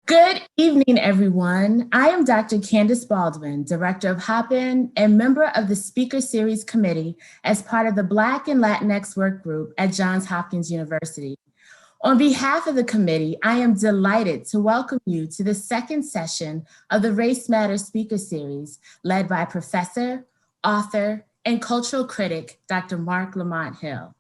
Good evening, everyone. I am Dr. Candice Baldwin, Director of Hop-In and member of the Speaker Series Committee as part of the Black and Latinx Work Group at Johns Hopkins University. On behalf of the committee, I am delighted to welcome you to the second session of the Race Matters Speaker Series, led by professor, author, and cultural critic, Dr. Marc Lamont Hill.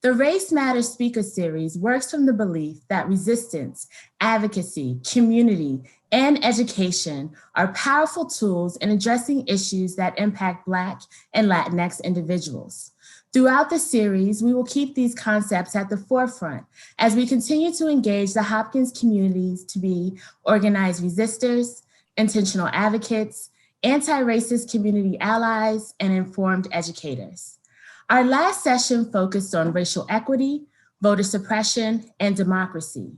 The Race Matters Speaker Series works from the belief that resistance, advocacy, community, and education are powerful tools in addressing issues that impact Black and Latinx individuals. Throughout the series, we will keep these concepts at the forefront as we continue to engage the Hopkins communities to be organized resistors, intentional advocates, anti-racist community allies, and informed educators. Our last session focused on racial equity, voter suppression, and democracy.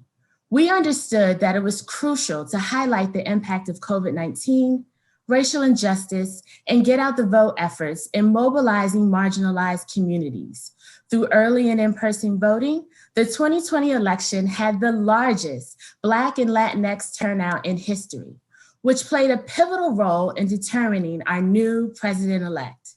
We understood that it was crucial to highlight the impact of COVID-19, racial injustice, and get out the vote efforts in mobilizing marginalized communities. Through early and in-person voting, the 2020 election had the largest Black and Latinx turnout in history, which played a pivotal role in determining our new president-elect.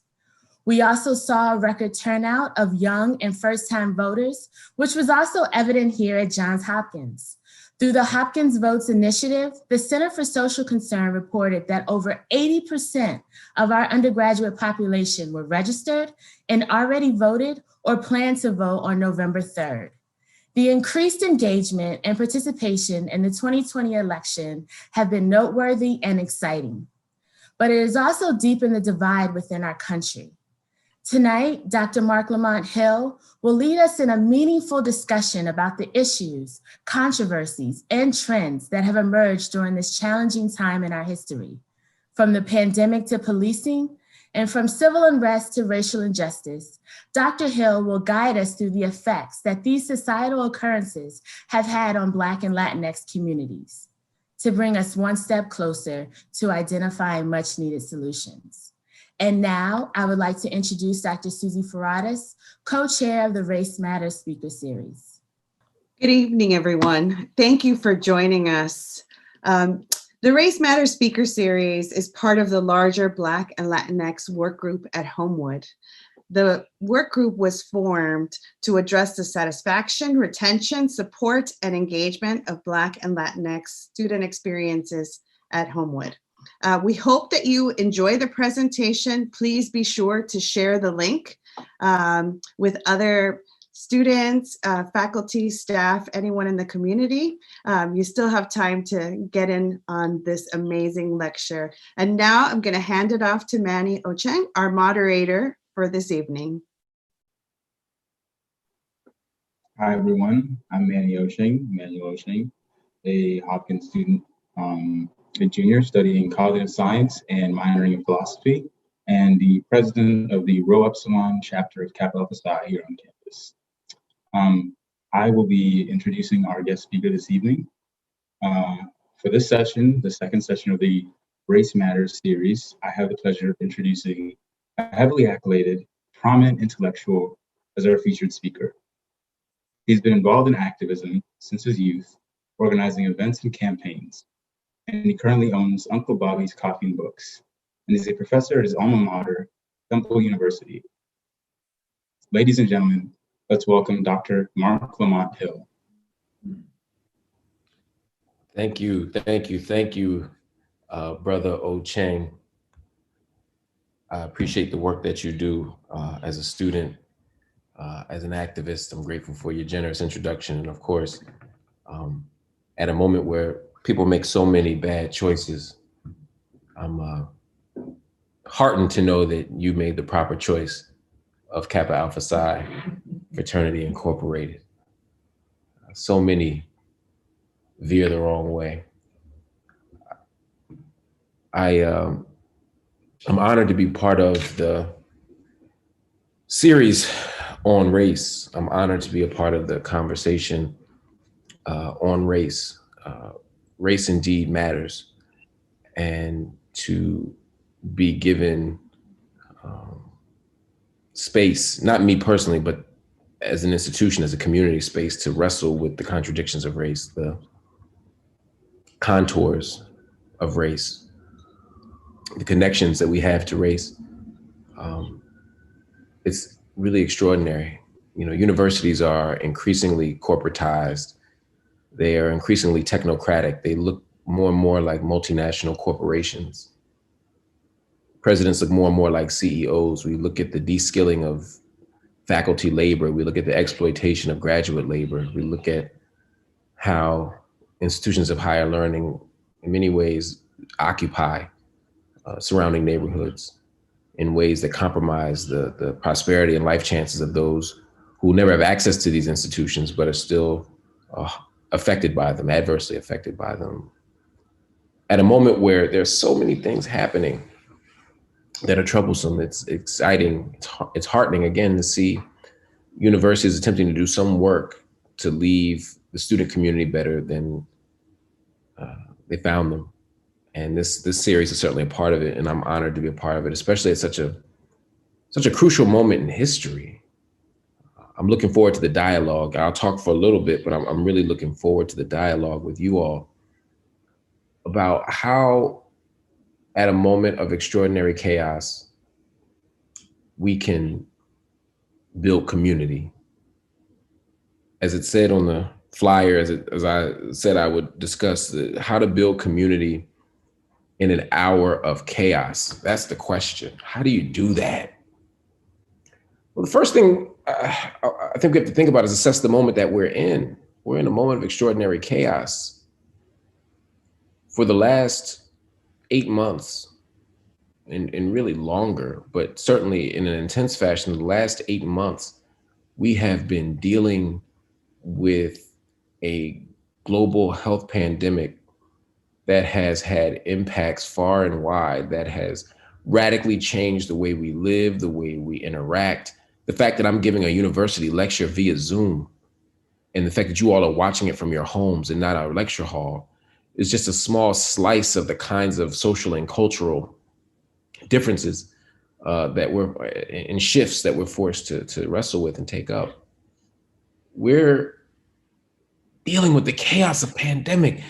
We also saw a record turnout of young and first-time voters, which was also evident here at Johns Hopkins. Through the Hopkins Votes Initiative, the Center for Social Concern reported that over 80% of our undergraduate population were registered and already voted or plan to vote on November 3rd. The increased engagement and participation in the 2020 election have been noteworthy and exciting, but it has also deepened the divide within our country. Tonight, Dr. Marc Lamont Hill will lead us in a meaningful discussion about the issues, controversies, and trends that have emerged during this challenging time in our history. From the pandemic to policing, and from civil unrest to racial injustice, Dr. Hill will guide us through the effects that these societal occurrences have had on Black and Latinx communities, to bring us one step closer to identifying much needed solutions. And now I would like to introduce Dr. Susie Ferradas, co-chair of the Race Matters Speaker Series. Good evening, everyone. Thank you for joining us. The Race Matters Speaker Series is part of the larger Black and Latinx work group at Homewood. The work group was formed to address the satisfaction, retention, support, and engagement of Black and Latinx student experiences at Homewood. We hope that you enjoy the presentation. Please be sure to share the link with other students, faculty, staff, anyone in the community. You still have time to get in on this amazing lecture. And now I'm going to hand it off to Manny Ocheng, our moderator for this evening. Hi, everyone. I'm Manny Ocheng, Manuel Ocheng, a Hopkins student, a junior studying cognitive science and minoring in philosophy, and the president of the Rho Epsilon chapter of Kappa Alpha Psi here on campus. I will be introducing our guest speaker this evening. For this session, the second session of the Race Matters series, I have the pleasure of introducing a heavily accoladed, prominent intellectual as our featured speaker. He's been involved in activism since his youth, organizing events and campaigns, and he currently owns Uncle Bobby's Coffee and Books, and is a professor at his alma mater, Temple University. Ladies and gentlemen, let's welcome Dr. Marc Lamont Hill. Thank you, Brother Ocheng. I appreciate the work that you do as a student, as an activist. I'm grateful for your generous introduction. And of course, at a moment where people make so many bad choices, I'm heartened to know that you made the proper choice of Kappa Alpha Psi Fraternity Incorporated. So many veer the wrong way. I'm honored to be part of the series on race. I'm honored to be a part of the conversation on race. Race indeed matters, and to be given space, not me personally, but as an institution, as a community space, to wrestle with the contradictions of race, the contours of race, the connections that we have to race. It's really extraordinary. You know, universities are increasingly corporatized. They are increasingly technocratic. They look more and more like multinational corporations. Presidents look more and more like CEOs. We look at the de-skilling of faculty labor. We look at the exploitation of graduate labor. We look at how institutions of higher learning in many ways occupy surrounding neighborhoods in ways that compromise the prosperity and life chances of those who never have access to these institutions, but are still affected by them, adversely affected by them. At a moment where there's so many things happening that are troublesome, it's exciting, it's heartening again to see universities attempting to do some work to leave the student community better than they found them. And this series is certainly a part of it, and I'm honored to be a part of it, especially at such a crucial moment in history. I'm looking forward to the dialogue. I'll talk for a little bit, but I'm really looking forward to the dialogue with you all about how, at a moment of extraordinary chaos, we can build community. As it said on the flyer, as I said I would discuss how to build community in an hour of chaos. That's the question. How do you do that? Well, the first thing I think we have to think about is assess the moment that we're in. We're in a moment of extraordinary chaos. For the last 8 months, and really longer, but certainly in an intense fashion, the last 8 months, we have been dealing with a global health pandemic that has had impacts far and wide, that has radically changed the way we live, the way we interact. The fact that I'm giving a university lecture via Zoom, and the fact that you all are watching it from your homes and not our lecture hall, is just a small slice of the kinds of social and cultural differences that we're in, shifts that we're forced to wrestle with and take up. We're dealing with the chaos of pandemic,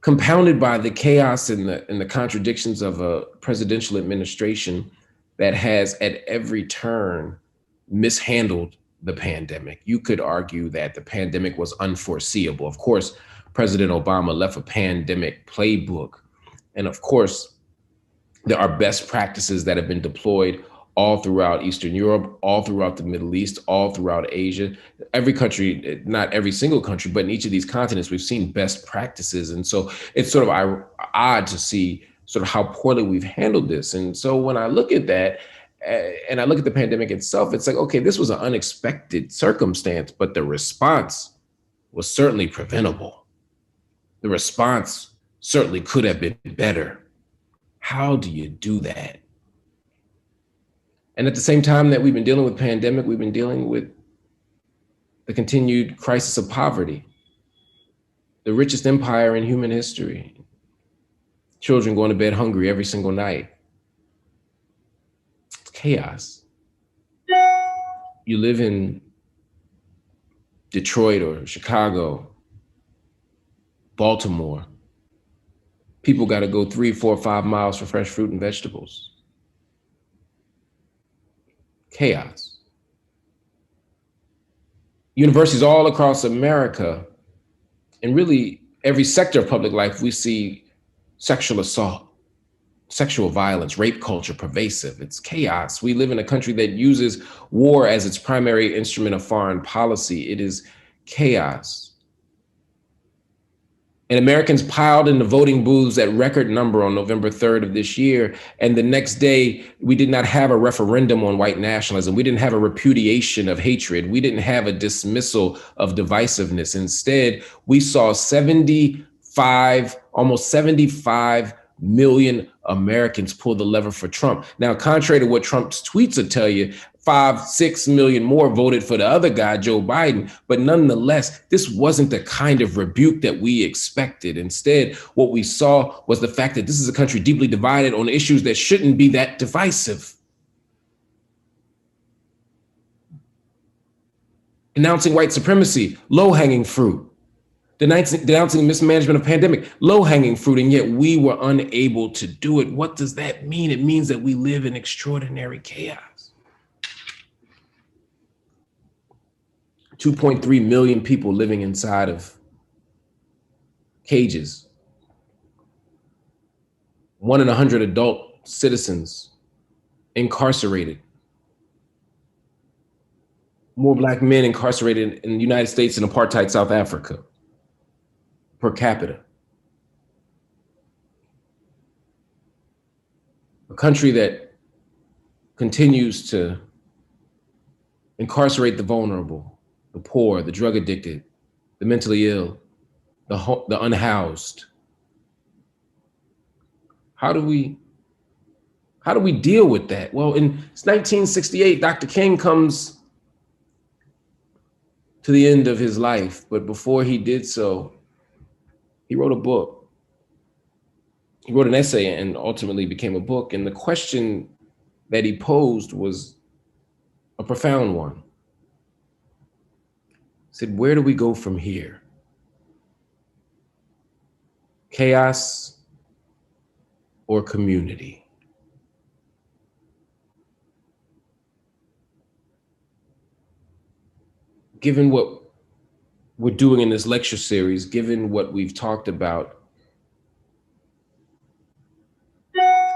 compounded by the chaos and the contradictions of a presidential administration that has at every turn mishandled the pandemic. You could argue that the pandemic was unforeseeable. Of course, President Obama left a pandemic playbook. And of course, there are best practices that have been deployed all throughout Eastern Europe, all throughout the Middle East, all throughout Asia. Every country, not every single country, but in each of these continents, we've seen best practices. And so it's sort of odd to see sort of how poorly we've handled this. And so when I look at that, and I look at the pandemic itself, it's like, okay, this was an unexpected circumstance, but the response was certainly preventable. The response certainly could have been better. How do you do that? And at the same time that we've been dealing with pandemic, we've been dealing with the continued crisis of poverty, the richest empire in human history, children going to bed hungry every single night. It's chaos. You live in Detroit or Chicago, Baltimore. People got to go 3, 4, 5 miles for fresh fruit and vegetables. Chaos. Universities all across America, and really every sector of public life, we see sexual assault, sexual violence, rape culture pervasive. It's chaos. We live in a country that uses war as its primary instrument of foreign policy. It is chaos. And Americans piled into voting booths at record number on November 3rd of this year. And the next day, we did not have a referendum on white nationalism. We didn't have a repudiation of hatred. We didn't have a dismissal of divisiveness. Instead, we saw almost 75 million Americans pull the lever for Trump. Now, contrary to what Trump's tweets will tell you, 5-6 million more voted for the other guy, Joe Biden. But nonetheless, this wasn't the kind of rebuke that we expected. Instead, what we saw was the fact that this is a country deeply divided on issues that shouldn't be that divisive. Denouncing white supremacy, low-hanging fruit. denouncing mismanagement of pandemic, low-hanging fruit, and yet we were unable to do it. What does that mean? It means that we live in extraordinary chaos. 2.3 million people living inside of cages. 1 in 100 adult citizens incarcerated. More Black men incarcerated in the United States than apartheid South Africa per capita. A country that continues to incarcerate the vulnerable, the poor, the drug addicted, the mentally ill, the unhoused. How do we deal with that? Well, in 1968, Dr. King comes to the end of his life, but before he did so, he wrote a book. He wrote an essay and ultimately became a book. And the question that he posed was a profound one. He said, where do we go from here? Chaos or community? Given what we're doing in this lecture series, given what we've talked about,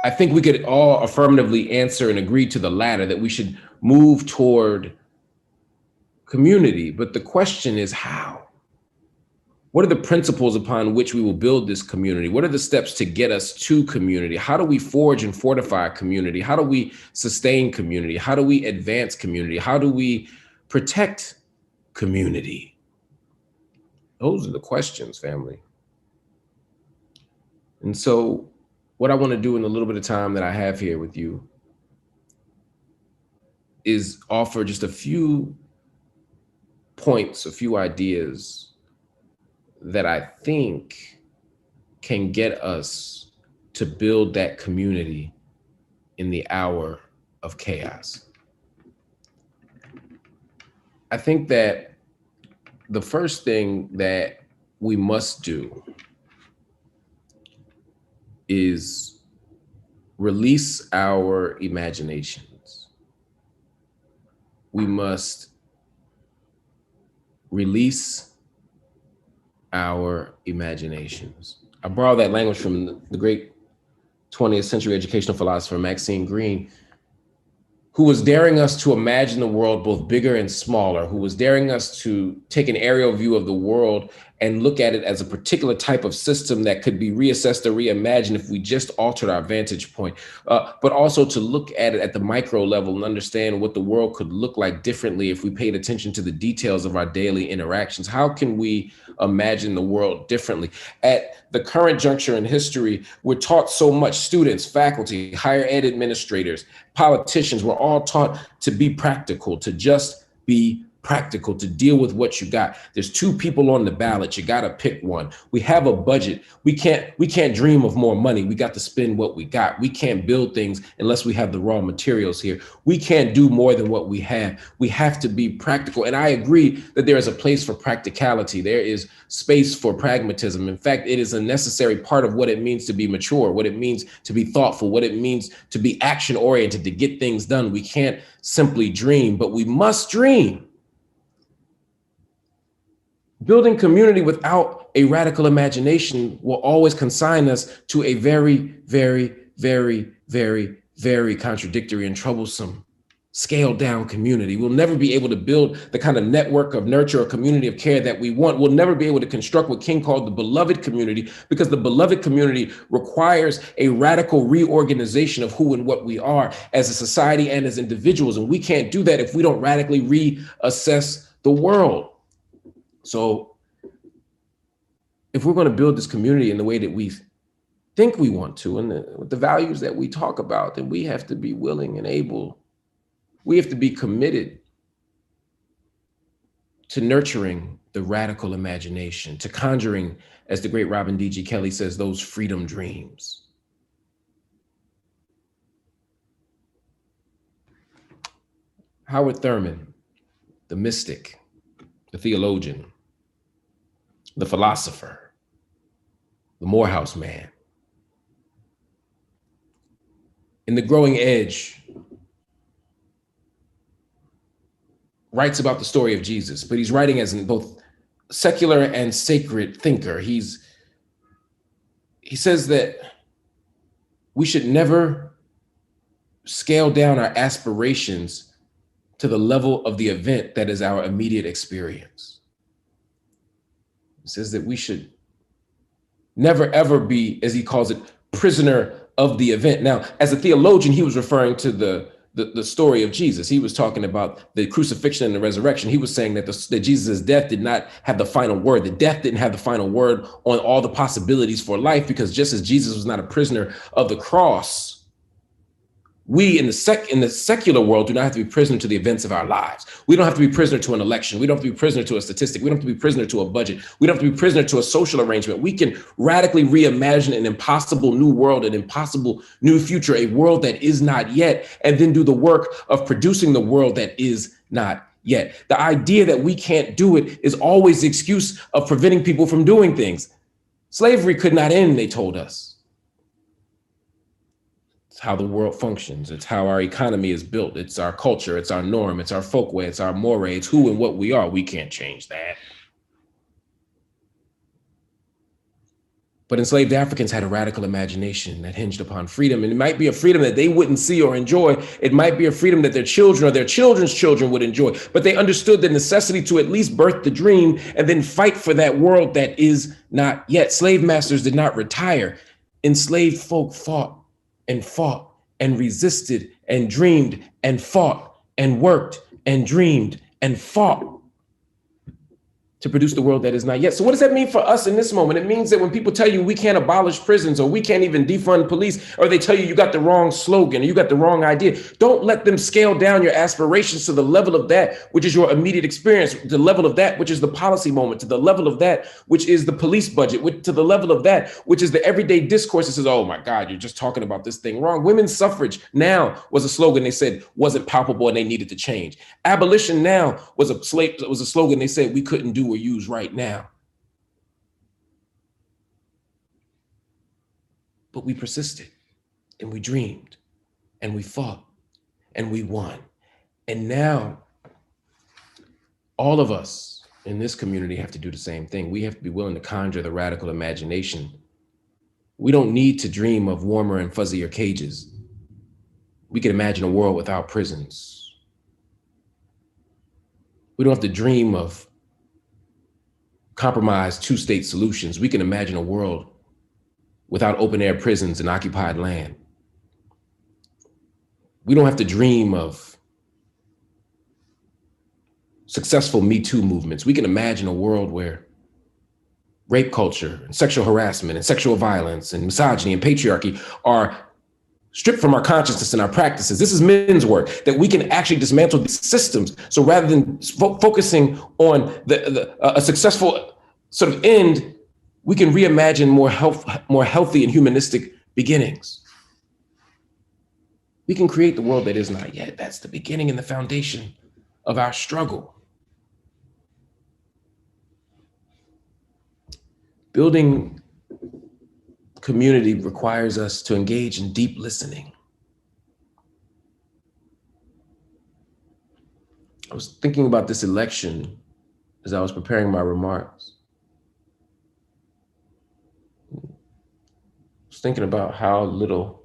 I think we could all affirmatively answer and agree to the latter, that we should move toward community. But the question is how? What are the principles upon which we will build this community? What are the steps to get us to community? How do we forge and fortify community? How do we sustain community? How do we advance community? How do we protect community? Those are the questions, family. And so what I want to do in the little bit of time that I have here with you is offer just a few points, a few ideas that I think can get us to build that community in the hour of chaos. I think that the first thing that we must do is release our imaginations. We must release our imaginations. I borrow that language from the great 20th century educational philosopher, Maxine Greene, who was daring us to imagine the world both bigger and smaller, who was daring us to take an aerial view of the world and look at it as a particular type of system that could be reassessed or reimagined if we just altered our vantage point, but also to look at it at the micro level and understand what the world could look like differently if we paid attention to the details of our daily interactions. How can we imagine the world differently? At the current juncture in history, we're taught so much, students, faculty, higher ed administrators, politicians, we're all taught to be practical, to just be practical, to deal with what you got. There's 2 people on the ballot. You got to pick one. We have a budget. We can't dream of more money. We got to spend what we got. We can't build things unless we have the raw materials here. We can't do more than what we have. We have to be practical. And I agree that there is a place for practicality. There is space for pragmatism. In fact, it is a necessary part of what it means to be mature, what it means to be thoughtful, what it means to be action oriented, to get things done. We can't simply dream, but we must dream. Building community without a radical imagination will always consign us to a very, very, very, very, very contradictory and troublesome, scaled down community. We'll never be able to build the kind of network of nurture or community of care that we want. We'll never be able to construct what King called the beloved community, because the beloved community requires a radical reorganization of who and what we are as a society and as individuals. And we can't do that if we don't radically reassess the world. So if we're going to build this community in the way that we think we want to, and with the values that we talk about, then we have to be willing and able, we have to be committed to nurturing the radical imagination, to conjuring, as the great Robin D.G. Kelly says, those freedom dreams. Howard Thurman, the mystic, the theologian, the philosopher, the Morehouse man. In The Growing Edge, writes about the story of Jesus, but he's writing as both secular and sacred thinker. He says that we should never scale down our aspirations to the level of the event that is our immediate experience. He says that we should never, ever be, as he calls it, prisoner of the event. Now, as a theologian, he was referring to the story of Jesus. He was talking about the crucifixion and the resurrection. He was saying that that Jesus' death did not have the final word. The death didn't have the final word on all the possibilities for life, because just as Jesus was not a prisoner of the cross, we in the secular world do not have to be prisoner to the events of our lives. We don't have to be prisoner to an election. We don't have to be prisoner to a statistic. We don't have to be prisoner to a budget. We don't have to be prisoner to a social arrangement. We can radically reimagine an impossible new world, an impossible new future, a world that is not yet, and then do the work of producing the world that is not yet. The idea that we can't do it is always the excuse of preventing people from doing things. Slavery could not end, they told us. It's how the world functions. It's how our economy is built. It's our culture. It's our norm. It's our folkway. It's our moray. It's who and what we are. We can't change that. But enslaved Africans had a radical imagination that hinged upon freedom. And it might be a freedom that they wouldn't see or enjoy. It might be a freedom that their children or their children's children would enjoy. But they understood the necessity to at least birth the dream and then fight for that world that is not yet. Slave masters did not retire. Enslaved folk fought and resisted and dreamed and fought and worked and dreamed and fought to produce the world that is not yet. So what does that mean for us in this moment? It means that when people tell you we can't abolish prisons, or we can't even defund police, or they tell you got the wrong slogan, or you got the wrong idea, don't let them scale down your aspirations to the level of that which is your immediate experience, to the level of that which is the policy moment, to the level of that which is the police budget, to the level of that which is the everyday discourse that says, oh my God, you're just talking about this thing wrong. Women's suffrage now was a slogan they said wasn't palpable and they needed to change. Abolition now was a slogan they said we couldn't do or use right now. But we persisted and we dreamed and we fought and we won. And now all of us in this community have to do the same thing. We have to be willing to conjure the radical imagination. We don't need to dream of warmer and fuzzier cages. We can imagine a world without prisons. We don't have to dream of compromised two-state solutions. We can imagine a world without open-air prisons and occupied land. We don't have to dream of successful Me Too movements. We can imagine a world where rape culture and sexual harassment and sexual violence and misogyny and patriarchy are stripped from our consciousness and our practices. This is men's work, that we can actually dismantle these systems. So rather than focusing on a successful sort of end, we can reimagine more healthy and humanistic beginnings. We can create the world that is not yet. That's the beginning and the foundation of our struggle. Building community requires us to engage in deep listening. I was thinking about this election as I was preparing my remarks. I was thinking about how little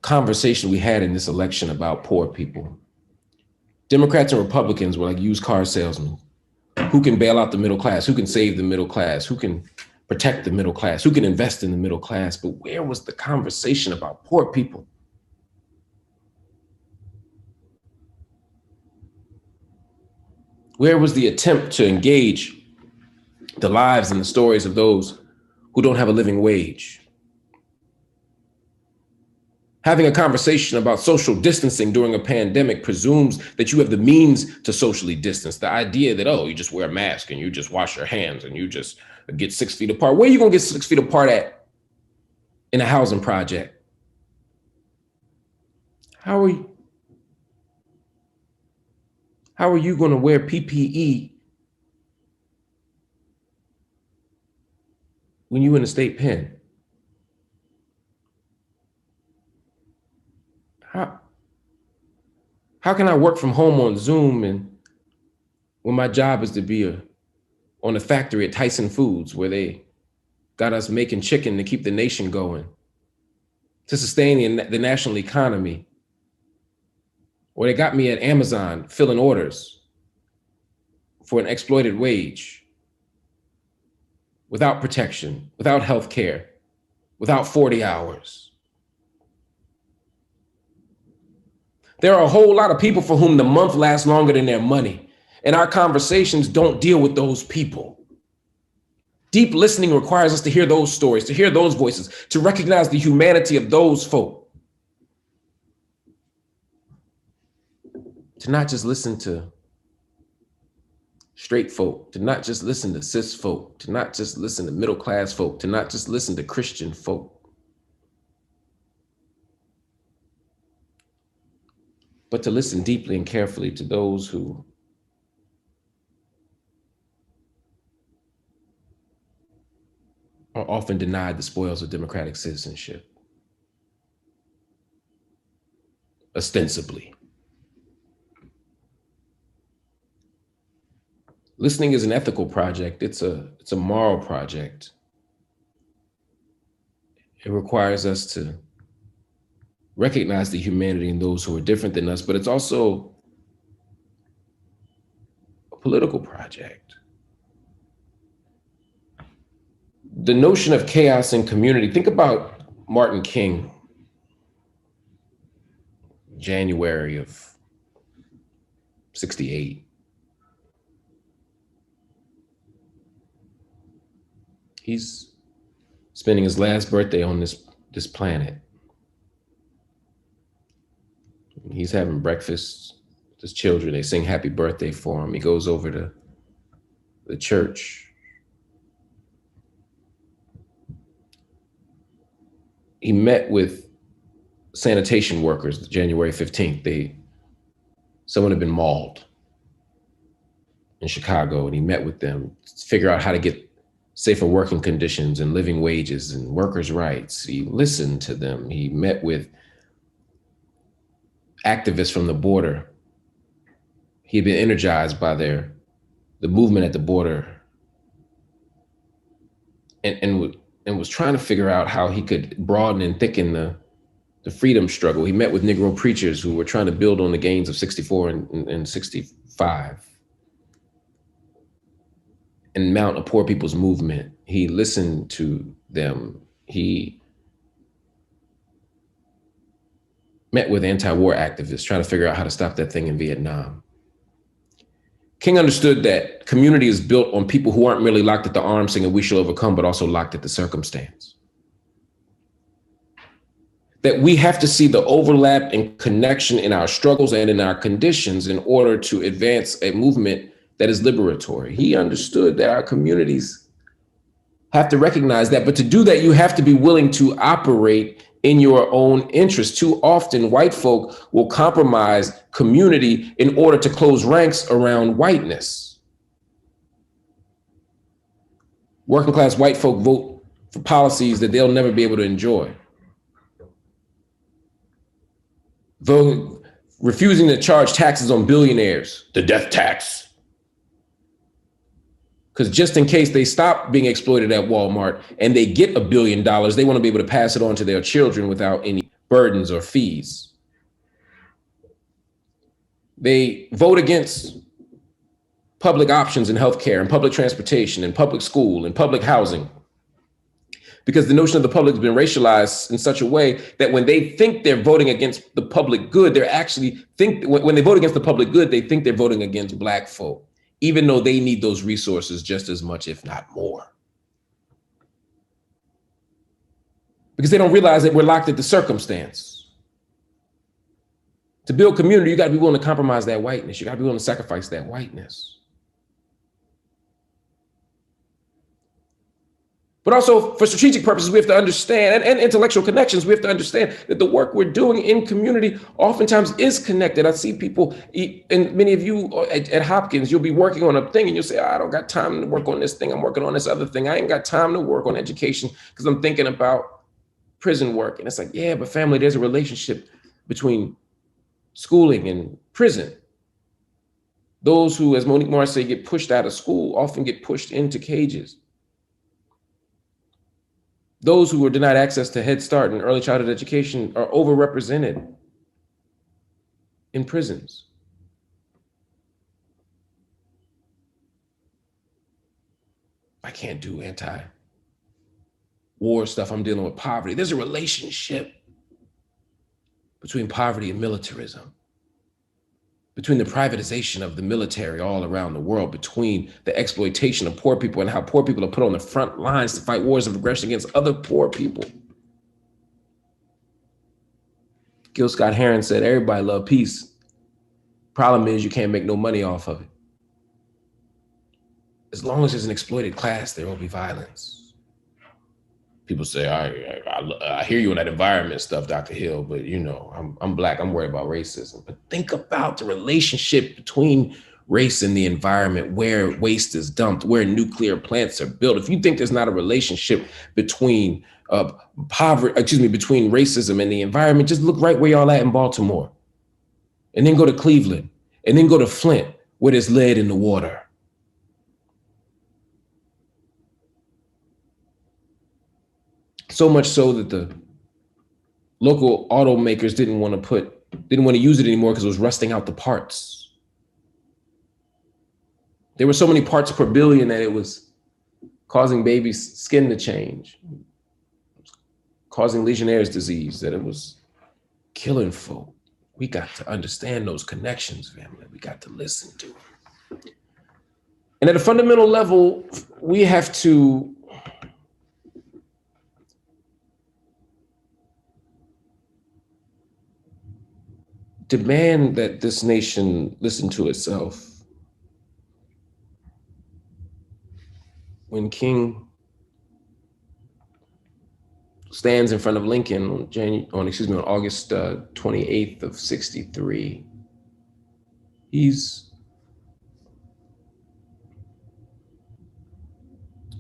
conversation we had in this election about poor people. Democrats and Republicans were like used car salesmen. Who can bail out the middle class? Who can save the middle class? Who can protect the middle class? Who can invest in the middle class? But where was the conversation about poor people? Where was the attempt to engage the lives and the stories of those who don't have a living wage? Having a conversation about social distancing during a pandemic presumes that you have the means to socially distance. The idea that, oh, you just wear a mask and you just wash your hands and you just get 6 feet apart. Where are you gonna get 6 feet apart at in a housing project? How How are you going to wear PPE when you're in the state pen? How can I work from home on Zoom and when my job is to be on the factory at Tyson Foods, where they got us making chicken to keep the nation going, to sustain the national economy, or they got me at Amazon filling orders for an exploited wage, without protection, without health care, without 40 hours. There are a whole lot of people for whom the month lasts longer than their money, and our conversations don't deal with those people. Deep listening requires us to hear those stories, to hear those voices, to recognize the humanity of those folk. To not just listen to straight folk, to not just listen to cis folk, to not just listen to middle class folk, to not just listen to Christian folk, but to listen deeply and carefully to those who are often denied the spoils of democratic citizenship, ostensibly. Listening is an ethical project. It's a moral project. It requires us to recognize the humanity in those who are different than us, but it's also a political project. The notion of chaos and community, think about Martin King, January of 68. He's spending his last birthday on this planet. He's having breakfast with his children. They sing happy birthday for him. He goes over to the church. He met with sanitation workers January 15th. Someone had been mauled in Chicago, and he met with them to figure out how to get safer working conditions and living wages and workers' rights. He listened to them. He met with activists from the border. He had been energized by the movement at the border, and was trying to figure out how he could broaden and thicken the freedom struggle. He met with Negro preachers who were trying to build on the gains of 64 and 65 and mount a poor people's movement. He listened to them. He met with anti-war activists trying to figure out how to stop that thing in Vietnam. King understood that community is built on people who aren't merely locked at the arm singing "We Shall Overcome," but also locked at the circumstance. That we have to see the overlap and connection in our struggles and in our conditions in order to advance a movement that is liberatory. He understood that our communities have to recognize that, but to do that, you have to be willing to operate in your own interest. Too often, white folk will compromise community in order to close ranks around whiteness. Working class white folk vote for policies that they'll never be able to enjoy. Though refusing to charge taxes on billionaires, the death tax. Because just in case they stop being exploited at Walmart and they get $1 billion, they want to be able to pass it on to their children without any burdens or fees. They vote against public options in healthcare and public transportation and public school and public housing, because the notion of the public has been racialized in such a way that when they think they're voting against the public good, when they vote against the public good, they think they're voting against Black folk, even though they need those resources just as much, if not more. Because they don't realize that we're locked at the circumstance. To build community, you gotta be willing to compromise that whiteness. You gotta be willing to sacrifice that whiteness. But also for strategic purposes, we have to understand, and intellectual connections, we have to understand that the work we're doing in community oftentimes is connected. I see people, and many of you at Hopkins, you'll be working on a thing and you'll say, I don't got time to work on this thing. I'm working on this other thing. I ain't got time to work on education because I'm thinking about prison work. And it's like, yeah, but family, there's a relationship between schooling and prison. Those who, as Monique Morris said, get pushed out of school often get pushed into cages. Those who were denied access to Head Start and early childhood education are overrepresented in prisons. I can't do anti-war stuff. I'm dealing with poverty. There's a relationship between poverty and militarism, between the privatization of the military all around the world, between the exploitation of poor people and how poor people are put on the front lines to fight wars of aggression against other poor people. Gil Scott-Heron said, everybody love peace. Problem is you can't make no money off of it. As long as there's an exploited class, there will be violence. People say, I hear you on that environment stuff, Dr. Hill, but you know, I'm Black, I'm worried about racism. But think about the relationship between race and the environment, where waste is dumped, where nuclear plants are built. If you think there's not a relationship between between racism and the environment, just look right where y'all at in Baltimore. And then go to Cleveland, and then go to Flint, where there's lead in the water. So much so that the local automakers didn't want to use it anymore because it was rusting out the parts. There were so many parts per billion that it was causing babies' skin to change, causing Legionnaire's disease, that it was killing folk. We got to understand those connections, family. We got to listen to them. And at a fundamental level, we have to demand that this nation listen to itself. When King stands in front of Lincoln on August 28th of 63, he's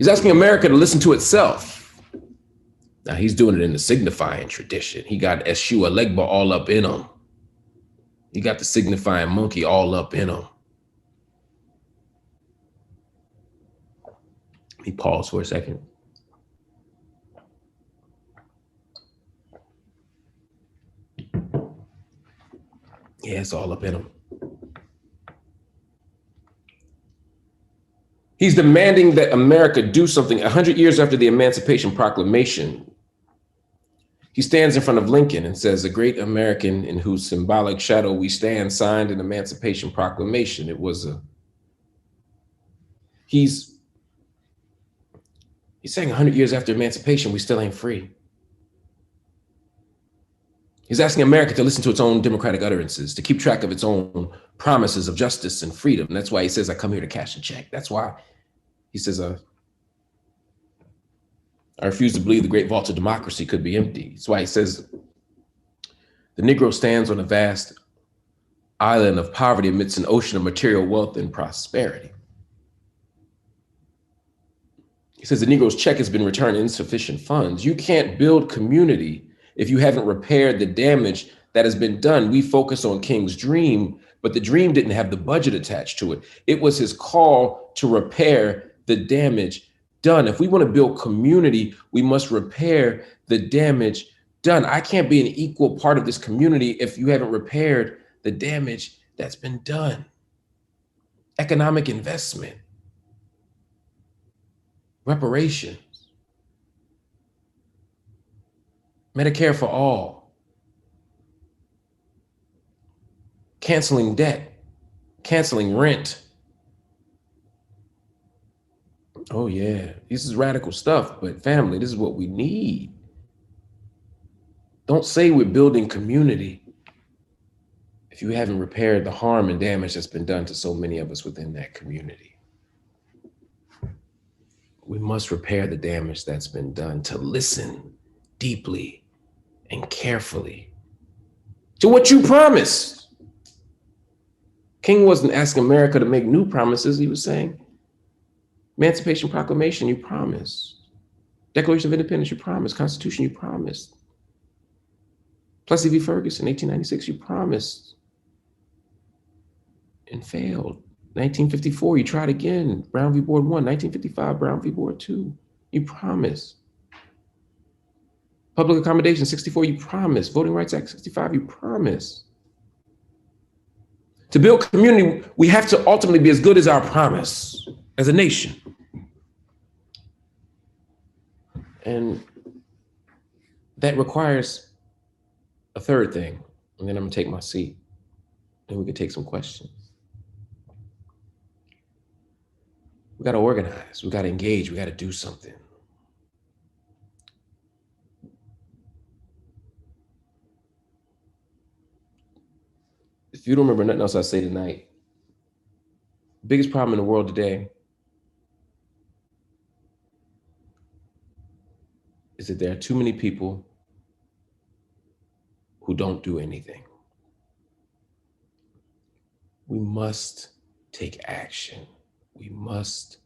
asking America to listen to itself. Now he's doing it in the signifying tradition. He got Eshu Alegba all up in him. He got the signifying monkey all up in him. Let me pause for a second. Yeah, it's all up in him. He's demanding that America do something 100 years after the Emancipation Proclamation. He stands in front of Lincoln and says, "A great American in whose symbolic shadow we stand signed an Emancipation Proclamation." He's saying 100 years after emancipation, we still ain't free. He's asking America to listen to its own democratic utterances, to keep track of its own promises of justice and freedom. And that's why he says, I come here to cash a check. That's why he says, I refuse to believe the great vault of democracy could be empty. That's why he says, the Negro stands on a vast island of poverty amidst an ocean of material wealth and prosperity. He says the Negro's check has been returned in insufficient funds. You can't build community if you haven't repaired the damage that has been done. We focus on King's dream, but the dream didn't have the budget attached to it. It was his call to repair the damage done. If we want to build community, we must repair the damage done. I can't be an equal part of this community if you haven't repaired the damage that's been done. Economic investment, reparations, Medicare for all, canceling debt, canceling rent. Oh yeah, this is radical stuff, but family, this is what we need. Don't say we're building community if you haven't repaired the harm and damage that's been done to so many of us within that community. We must repair the damage that's been done, to listen deeply and carefully to what you promised. King wasn't asking America to make new promises. He was saying, Emancipation Proclamation, you promised. Declaration of Independence, you promised. Constitution, you promised. Plessy v. Ferguson, 1896, you promised and failed. 1954, you tried again. Brown v. Board 1. 1955, Brown v. Board 2. You promised. Public accommodation, 64, you promised. Voting Rights Act, 65, you promised. To build community, we have to ultimately be as good as our promise as a nation. And that requires a third thing. And then I'm gonna take my seat and we can take some questions. We gotta organize, we gotta engage, we gotta do something. If you don't remember nothing else I say tonight, the biggest problem in the world today is that there are too many people who don't do anything. We must take action. We must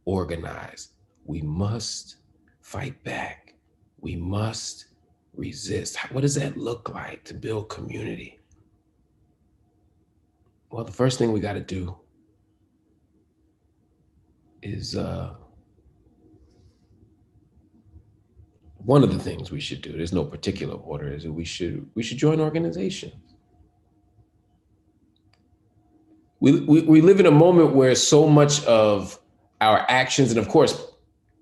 organize. We must fight back. We must resist. What does that look like to build community? Well, the first thing we got to do is one of the things we should do, there's no particular order, is that we should join organizations. We live in a moment where so much of our actions, and of course,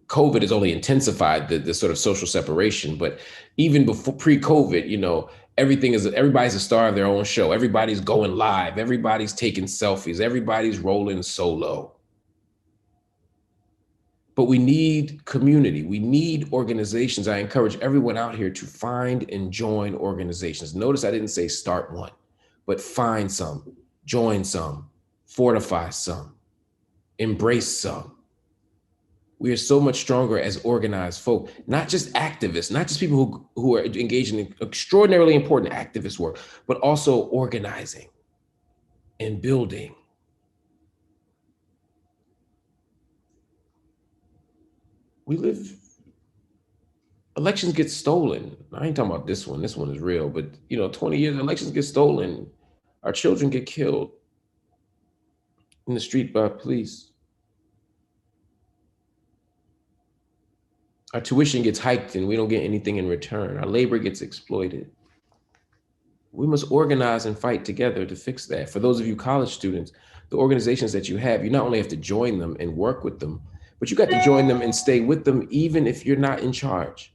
COVID has only intensified the sort of social separation, but even before pre-COVID, you know, everybody's a star of their own show. Everybody's going live. Everybody's taking selfies. Everybody's rolling solo. But we need community. We need organizations. I encourage everyone out here to find and join organizations. Notice I didn't say start one, but find some, join some, fortify some, embrace some. We are so much stronger as organized folk, not just activists, not just people who are engaged in extraordinarily important activist work, but also organizing and building. Elections get stolen. I ain't talking about this one is real, but 20 years, elections get stolen. Our children get killed in the street by police. Our tuition gets hiked and we don't get anything in return. Our labor gets exploited. We must organize and fight together to fix that. For those of you college students, the organizations that you have, you not only have to join them and work with them, but you got to join them and stay with them even if you're not in charge.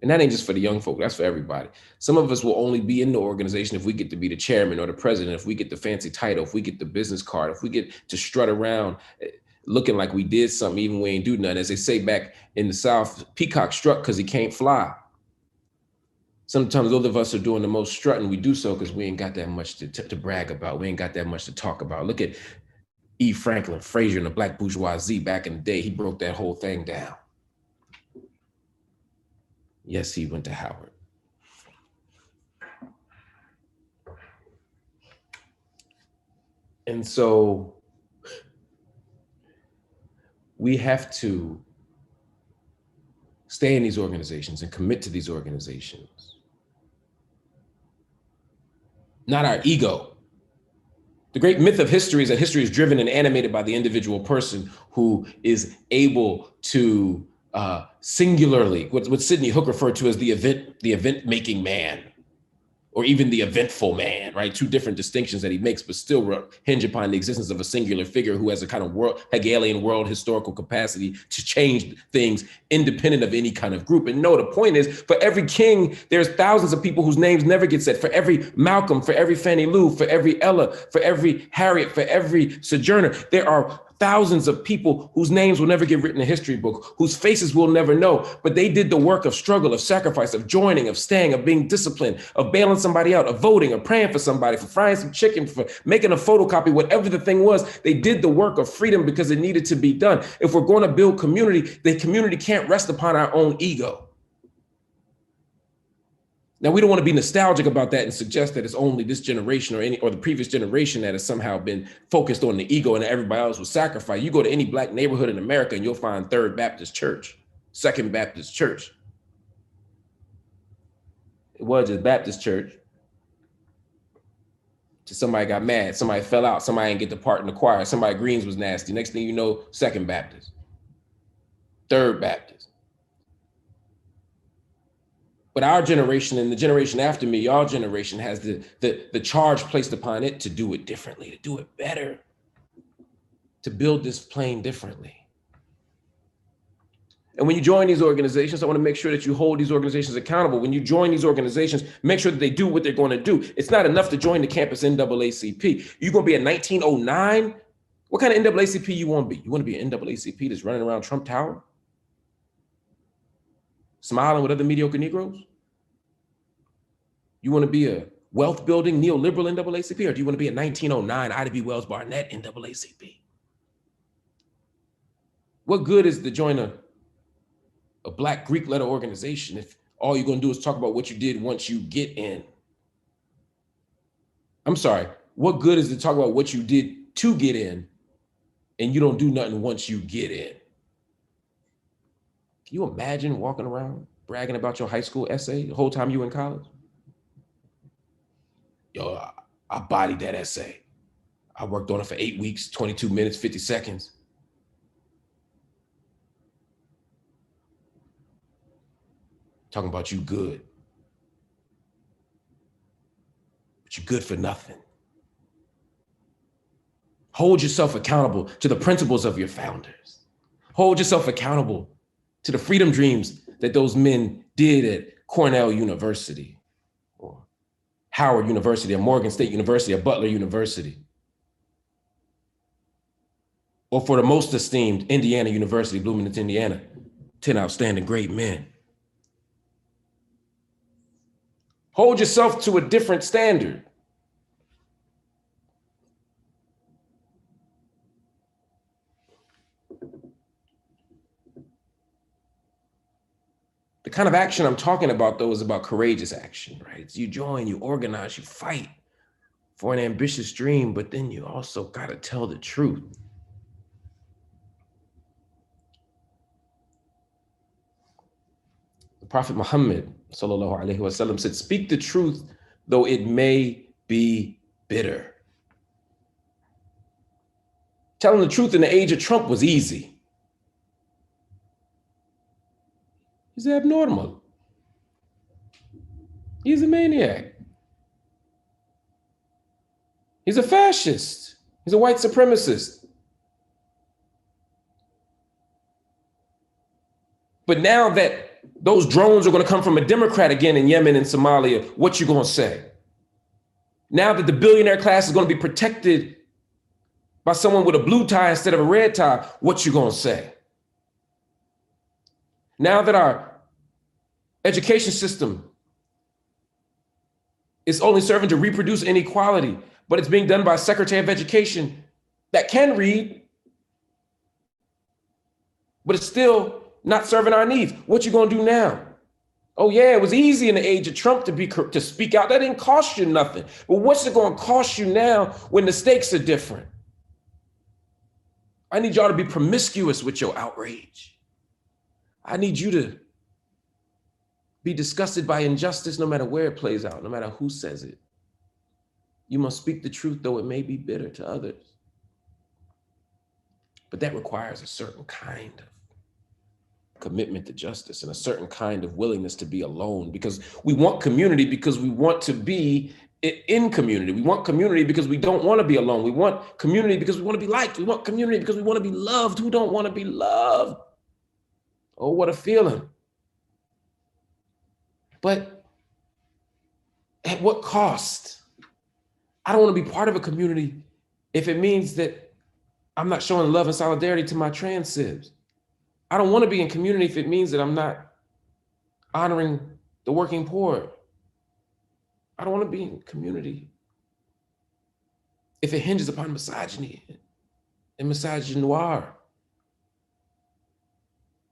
And that ain't just for the young folk, that's for everybody. Some of us will only be in the organization if we get to be the chairman or the president, if we get the fancy title, if we get the business card, if we get to strut around looking like we did something even when we ain't do nothing. As they say back in the South, peacock struck because he can't fly. Sometimes those of us are doing the most strutting. We do so because we ain't got that much to brag about. We ain't got that much to talk about. Look at E. Franklin Frazier and the Black Bourgeoisie back in the day. He broke that whole thing down. Yes, he went to Howard. And so we have to stay in these organizations and commit to these organizations. Not our ego. The great myth of history is that history is driven and animated by the individual person who is able to singularly, what Sidney Hook referred to as the event-making man, or even the eventful man, right? Two different distinctions that he makes, but still hinge upon the existence of a singular figure who has a kind of Hegelian world historical capacity to change things independent of any kind of group. And no, the point is, for every king, there's thousands of people whose names never get said. For every Malcolm, for every Fannie Lou, for every Ella, for every Harriet, for every Sojourner, there are thousands of people whose names will never get written in a history book, whose faces we'll never know, but they did the work of struggle, of sacrifice, of joining, of staying, of being disciplined, of bailing somebody out, of voting, of praying for somebody, for frying some chicken, for making a photocopy, whatever the thing was. They did the work of freedom because it needed to be done. If we're going to build community, the community can't rest upon our own ego. Now, we don't want to be nostalgic about that and suggest that it's only this generation or the previous generation that has somehow been focused on the ego and everybody else was sacrificed. You go to any Black neighborhood in America and you'll find Third Baptist Church, Second Baptist Church. It was just Baptist Church. Till somebody got mad, somebody fell out, somebody didn't get the part in the choir, somebody greens was nasty. Next thing you know, Second Baptist, Third Baptist. But our generation and the generation after me, y'all generation has the charge placed upon it to do it differently, to do it better, to build this plane differently. And when you join these organizations, I want to make sure that you hold these organizations accountable. When you join these organizations, make sure that they do what they're going to do. It's not enough to join the campus NAACP. You're going to be a 1909? What kind of NAACP you want to be? You want to be an NAACP that's running around Trump Tower? Smiling with other mediocre Negroes? You want to be a wealth building neoliberal NAACP, or do you want to be a 1909 Ida B. Wells Barnett NAACP? What good is to join a Black Greek letter organization if all you're going to do is talk about what you did once you get in? I'm sorry, what good is to talk about what you did to get in and you don't do nothing once you get in? Can you imagine walking around bragging about your high school essay the whole time you were in college? Yo, I bodied that essay. I worked on it for 8 weeks, 22 minutes, 50 seconds. Talking about you good. But you're good for nothing. Hold yourself accountable to the principles of your founders. Hold yourself accountable to the freedom dreams that those men did at Cornell University, or Howard University, or Morgan State University, or Butler University, or for the most esteemed Indiana University, Bloomington, Indiana, 10 outstanding great men. Hold yourself to a different standard. The kind of action I'm talking about, though, is about courageous action, right? It's you join, you organize, you fight for an ambitious dream, but then you also got to tell the truth. The Prophet Muhammad, sallallahu alaihi wasallam, said, "Speak the truth, though it may be bitter." Telling the truth in the age of Trump was easy. He's abnormal. He's a maniac. He's a fascist. He's a white supremacist. But now that those drones are going to come from a Democrat again in Yemen and Somalia, what you going to say? Now that the billionaire class is going to be protected by someone with a blue tie instead of a red tie, what you going to say? Now that our education system is only serving to reproduce inequality, but it's being done by a Secretary of Education that can read, but it's still not serving our needs. What you gonna do now? Oh yeah, it was easy in the age of Trump to speak out. That didn't cost you nothing. But what's it gonna cost you now when the stakes are different? I need y'all to be promiscuous with your outrage. I need you to be disgusted by injustice no matter where it plays out, no matter who says it. You must speak the truth, though it may be bitter to others. But that requires a certain kind of commitment to justice and a certain kind of willingness to be alone, because we want community because we want to be in community. We want community because we don't want to be alone. We want community because we want to be liked. We want community because we want to be loved. Who don't want to be loved? Oh, what a feeling. But at what cost? I don't want to be part of a community if it means that I'm not showing love and solidarity to my trans sibs. I don't want to be in community if it means that I'm not honoring the working poor. I don't want to be in community if it hinges upon misogyny and misogynoir,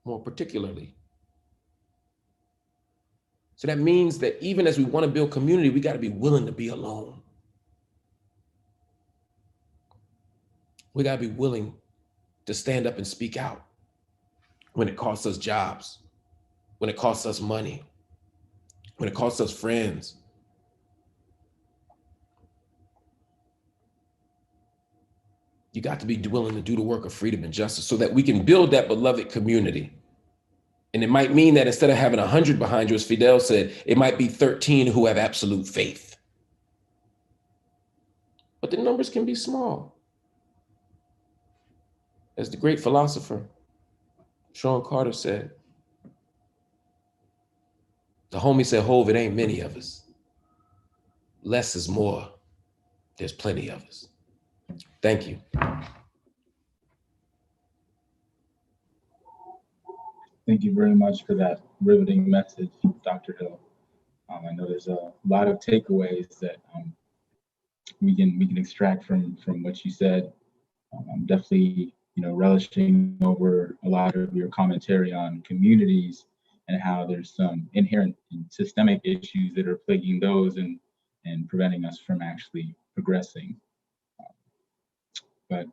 more particularly. So that means that even as we want to build community, we got to be willing to be alone. We got to be willing to stand up and speak out when it costs us jobs, when it costs us money, when it costs us friends. You got to be willing to do the work of freedom and justice so that we can build that beloved community. And it might mean that instead of having 100 behind you, as Fidel said, it might be 13 who have absolute faith. But the numbers can be small. As the great philosopher Sean Carter said, the homie said, Hove, it ain't many of us. Less is more. There's plenty of us. Thank you. Thank you very much for that riveting message, Dr. Hill. I know there's a lot of takeaways that we can extract from what you said. I'm definitely relishing over a lot of your commentary on communities and how there's some inherent and systemic issues that are plaguing those and preventing us from actually progressing. But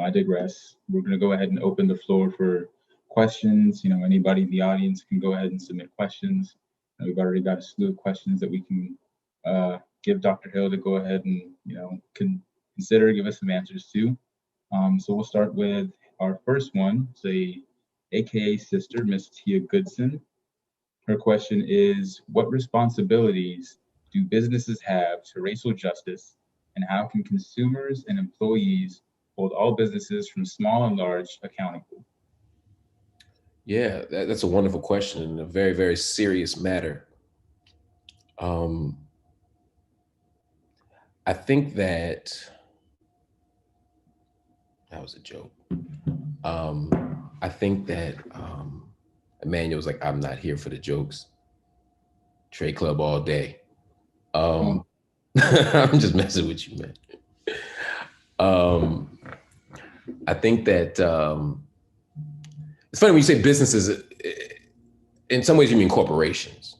I digress. We're going to go ahead and open the floor for questions. Anybody in the audience can go ahead and submit questions. We've already got a slew of questions that we can give Dr. Hill to go ahead and consider, give us some answers to. So we'll start with our first one, say AKA sister, Miss Tia Goodson. Her question is, what responsibilities do businesses have to racial justice, and how can consumers and employees hold all businesses from small and large accountable? Yeah, that's a wonderful question and a very, very serious matter. I think that was a joke. I think that Emmanuel was like, I'm not here for the jokes. Trade Club all day. I'm just messing with you, man. I think that it's funny when you say businesses, in some ways you mean corporations.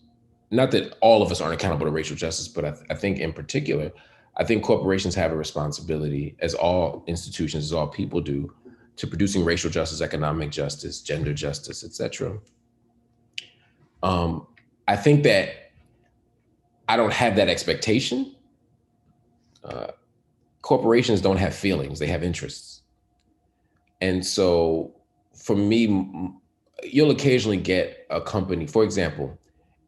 Not that all of us aren't accountable to racial justice, but I think in particular, I think corporations have a responsibility, as all institutions, as all people do, to producing racial justice, economic justice, gender justice, et cetera. I think that I don't have that expectation. Corporations don't have feelings, they have interests. And so for me, you'll occasionally get a company, for example,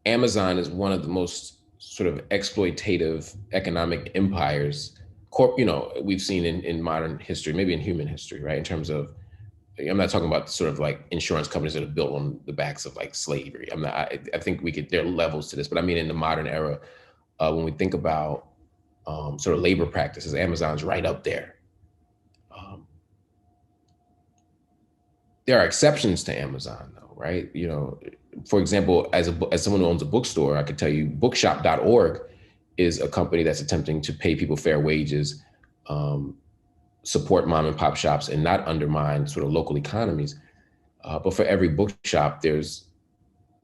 Amazon is one of the most sort of exploitative economic empires, we've seen in modern history, maybe in human history, right? In terms of, I'm not talking about sort of like insurance companies that are built on the backs of like slavery. I think there are levels to this, but I mean in the modern era, when we think about sort of labor practices, Amazon's right up there. There are exceptions to Amazon though, right? For example, as someone who owns a bookstore, I could tell you bookshop.org is a company that's attempting to pay people fair wages, support mom and pop shops, and not undermine sort of local economies. But for every bookshop, there's,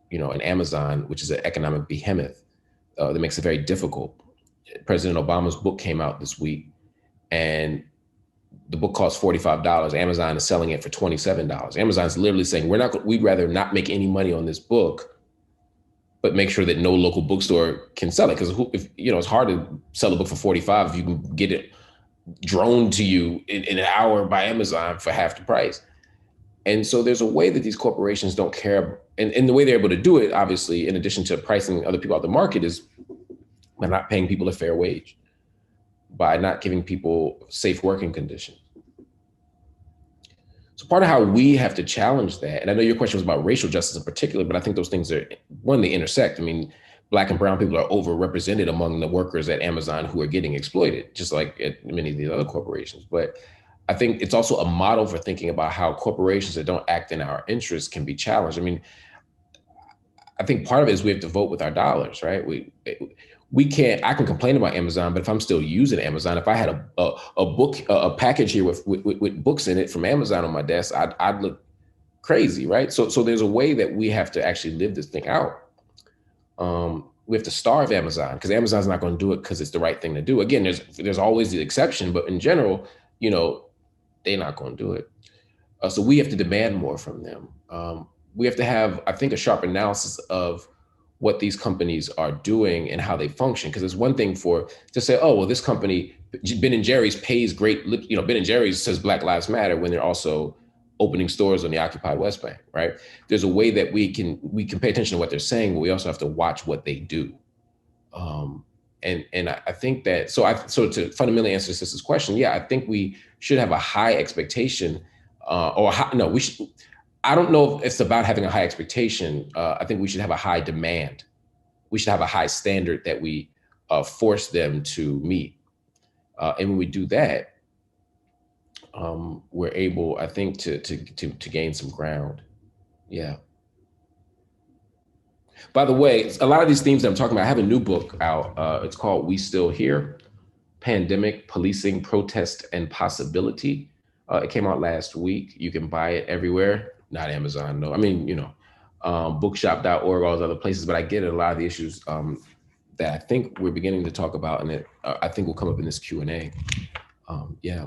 an Amazon, which is an economic behemoth that makes it very difficult. President Obama's book came out this week, and the book costs $45. Amazon is selling it for $27. Amazon's literally saying, we'd rather not make any money on this book, but make sure that no local bookstore can sell it. Because it's hard to sell a book for $45 if you can get it droned to you in an hour by Amazon for half the price. And so there's a way that these corporations don't care. And the way they're able to do it, obviously, in addition to pricing other people out the market, is by not paying people a fair wage, by not giving people safe working conditions. So part of how we have to challenge that, and I know your question was about racial justice in particular, but I think those things are, one, they intersect. I mean, Black and brown people are overrepresented among the workers at Amazon who are getting exploited, just like at many of the other corporations. But I think it's also a model for thinking about how corporations that don't act in our interests can be challenged. I mean, I think part of it is we have to vote with our dollars, right? We can't. I can complain about Amazon, but if I'm still using Amazon, if I had a package here with books in it from Amazon on my desk, I'd look crazy, right? So there's a way that we have to actually live this thing out. We have to starve Amazon because Amazon's not going to do it because it's the right thing to do. Again, there's always the exception, but in general, they're not going to do it. So we have to demand more from them. We have to have, I think, a sharp analysis of what these companies are doing and how they function. Because it's one thing to say, oh, well, this company, Ben and Jerry's pays great, Ben and Jerry's says Black Lives Matter when they're also opening stores on the occupied West Bank, right? There's a way that we can pay attention to what they're saying, but we also have to watch what they do. And I think that, so to fundamentally answer this question, yeah, I think we should have a high expectation, we should. I don't know if it's about having a high expectation. I think we should have a high demand. We should have a high standard that we force them to meet. And when we do that, we're able, I think, to gain some ground. Yeah. By the way, a lot of these themes that I'm talking about, I have a new book out. It's called We Still Here: Pandemic, Policing, Protest, and Possibility. It came out last week. You can buy it everywhere. Not Amazon, no. I mean, bookshop.org, all those other places, but I get a lot of the issues that I think we're beginning to talk about, and that I think will come up in this Q&A. Yeah.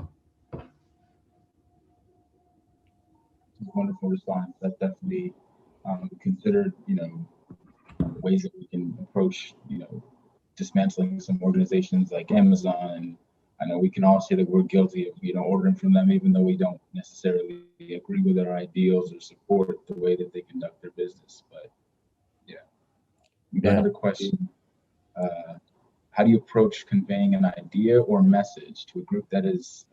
Wonderful response. That's definitely considered, ways that we can approach, dismantling some organizations like Amazon. And I know we can all say that we're guilty of, ordering from them, even though we don't necessarily agree with their ideals or support the way that they conduct their business. But yeah. Another question. How do you approach conveying an idea or message to a group that is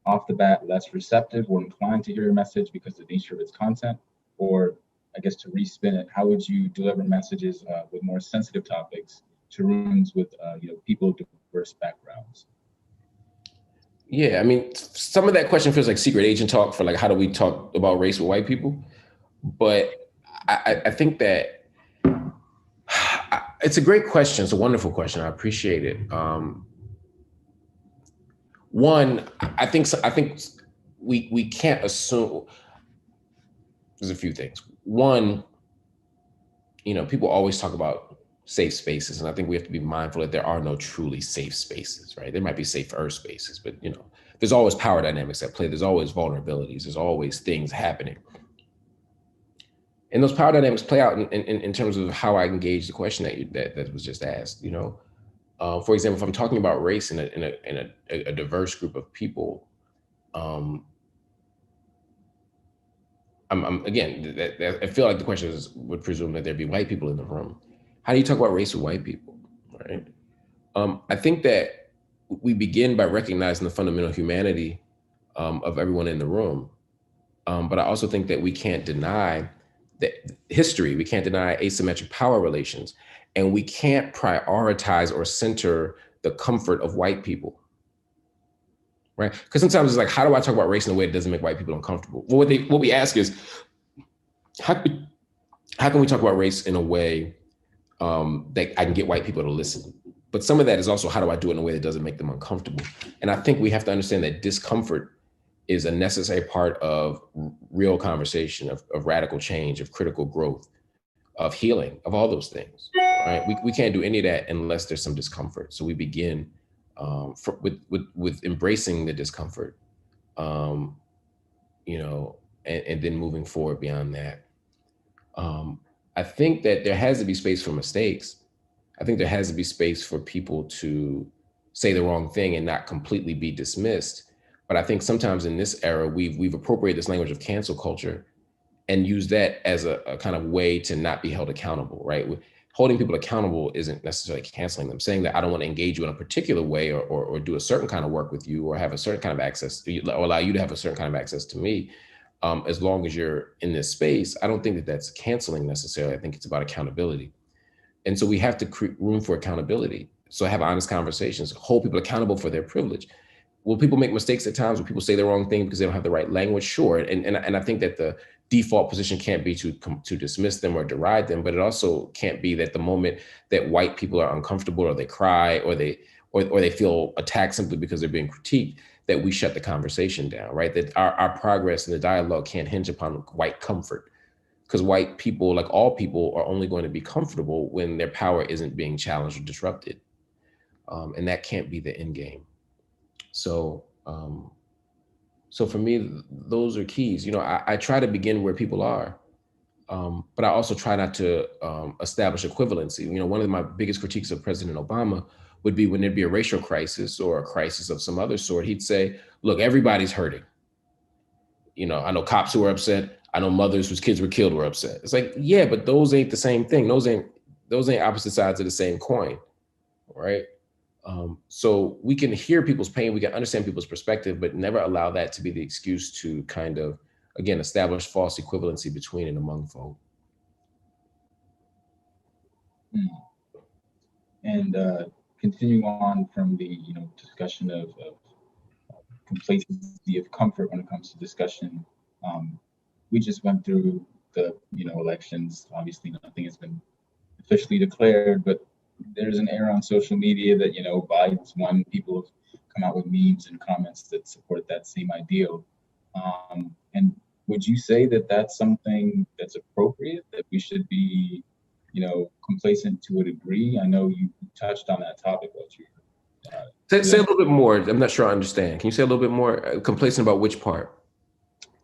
off the bat less receptive or inclined to hear your message because of the nature of its content? Or I guess to respin it, how would you deliver messages with more sensitive topics to rooms with people of diverse backgrounds? Yeah, I mean, some of that question feels like secret agent talk for like, how do we talk about race with white people? But I think that it's a great question. It's a wonderful question. I appreciate it. One, I think we can't assume. There's a few things. One, people always talk about safe spaces, and I think we have to be mindful that there are no truly safe spaces, right? There might be safer spaces, but there's always power dynamics at play. There's always vulnerabilities. There's always things happening, and those power dynamics play out in terms of how I engage the question that was just asked. For example, if I'm talking about race in a diverse group of people, I feel like the question would presume that there'd be white people in the room. How do you talk about race with white people, right? I think that we begin by recognizing the fundamental humanity of everyone in the room. But I also think that we can't deny that history, we can't deny asymmetric power relations, and we can't prioritize or center the comfort of white people, right? Because sometimes it's like, how do I talk about race in a way that doesn't make white people uncomfortable? Well, what we ask is, how can we talk about race in a way that I can get white people to listen? But some of that is also, how do I do it in a way that doesn't make them uncomfortable? And I think we have to understand that discomfort is a necessary part of real conversation, of radical change, of critical growth, of healing, of all those things, right? We can't do any of that unless there's some discomfort. So we begin with embracing the discomfort, and then moving forward beyond that. I think that there has to be space for mistakes. I think there has to be space for people to say the wrong thing and not completely be dismissed. But I think sometimes in this era, we've appropriated this language of cancel culture and use that as a kind of way to not be held accountable, right? Holding people accountable isn't necessarily canceling them. Saying that I don't want to engage you in a particular way or do a certain kind of work with you or have a certain kind of access to you, or allow you to have a certain kind of access to me, as long as you're in this space, I don't think that that's canceling necessarily. I think it's about accountability. And so we have to create room for accountability. So have honest conversations, hold people accountable for their privilege. will people make mistakes at times? Will people say the wrong thing because they don't have the right language? Sure. And I think that the default position can't be to dismiss them or deride them, but it also can't be that the moment that white people are uncomfortable or they cry or they feel attacked simply because they're being critiqued, that we shut the conversation down, right? That our progress in the dialogue can't hinge upon white comfort, because white people, like all people, are only going to be comfortable when their power isn't being challenged or disrupted. And that can't be the end game. So, so for me, those are keys. You know, I try to begin where people are, but I also try not to establish equivalency. You know, one of my biggest critiques of President Obama would be when there'd be a racial crisis or a crisis of some other sort, he'd say, look, everybody's hurting. You know, I know cops who are upset. I know mothers whose kids were killed were upset. It's like, yeah, but those ain't the same thing. Those ain't opposite sides of the same coin, right? So we can hear people's pain, we can understand people's perspective, but never allow that to be the excuse to kind of, again, establish false equivalency between and among folk. And continuing on from the discussion of complacency of comfort when it comes to discussion, we just went through the elections. Obviously, nothing has been officially declared, but there's an era on social media that Biden's won. People have come out with memes and comments that support that same ideal. And would you say that that's something that's appropriate, that we should be complacent to a degree? I know you touched on that topic, but you say a little bit more. I'm not sure I understand. Can you say a little bit more? Complacent about which part?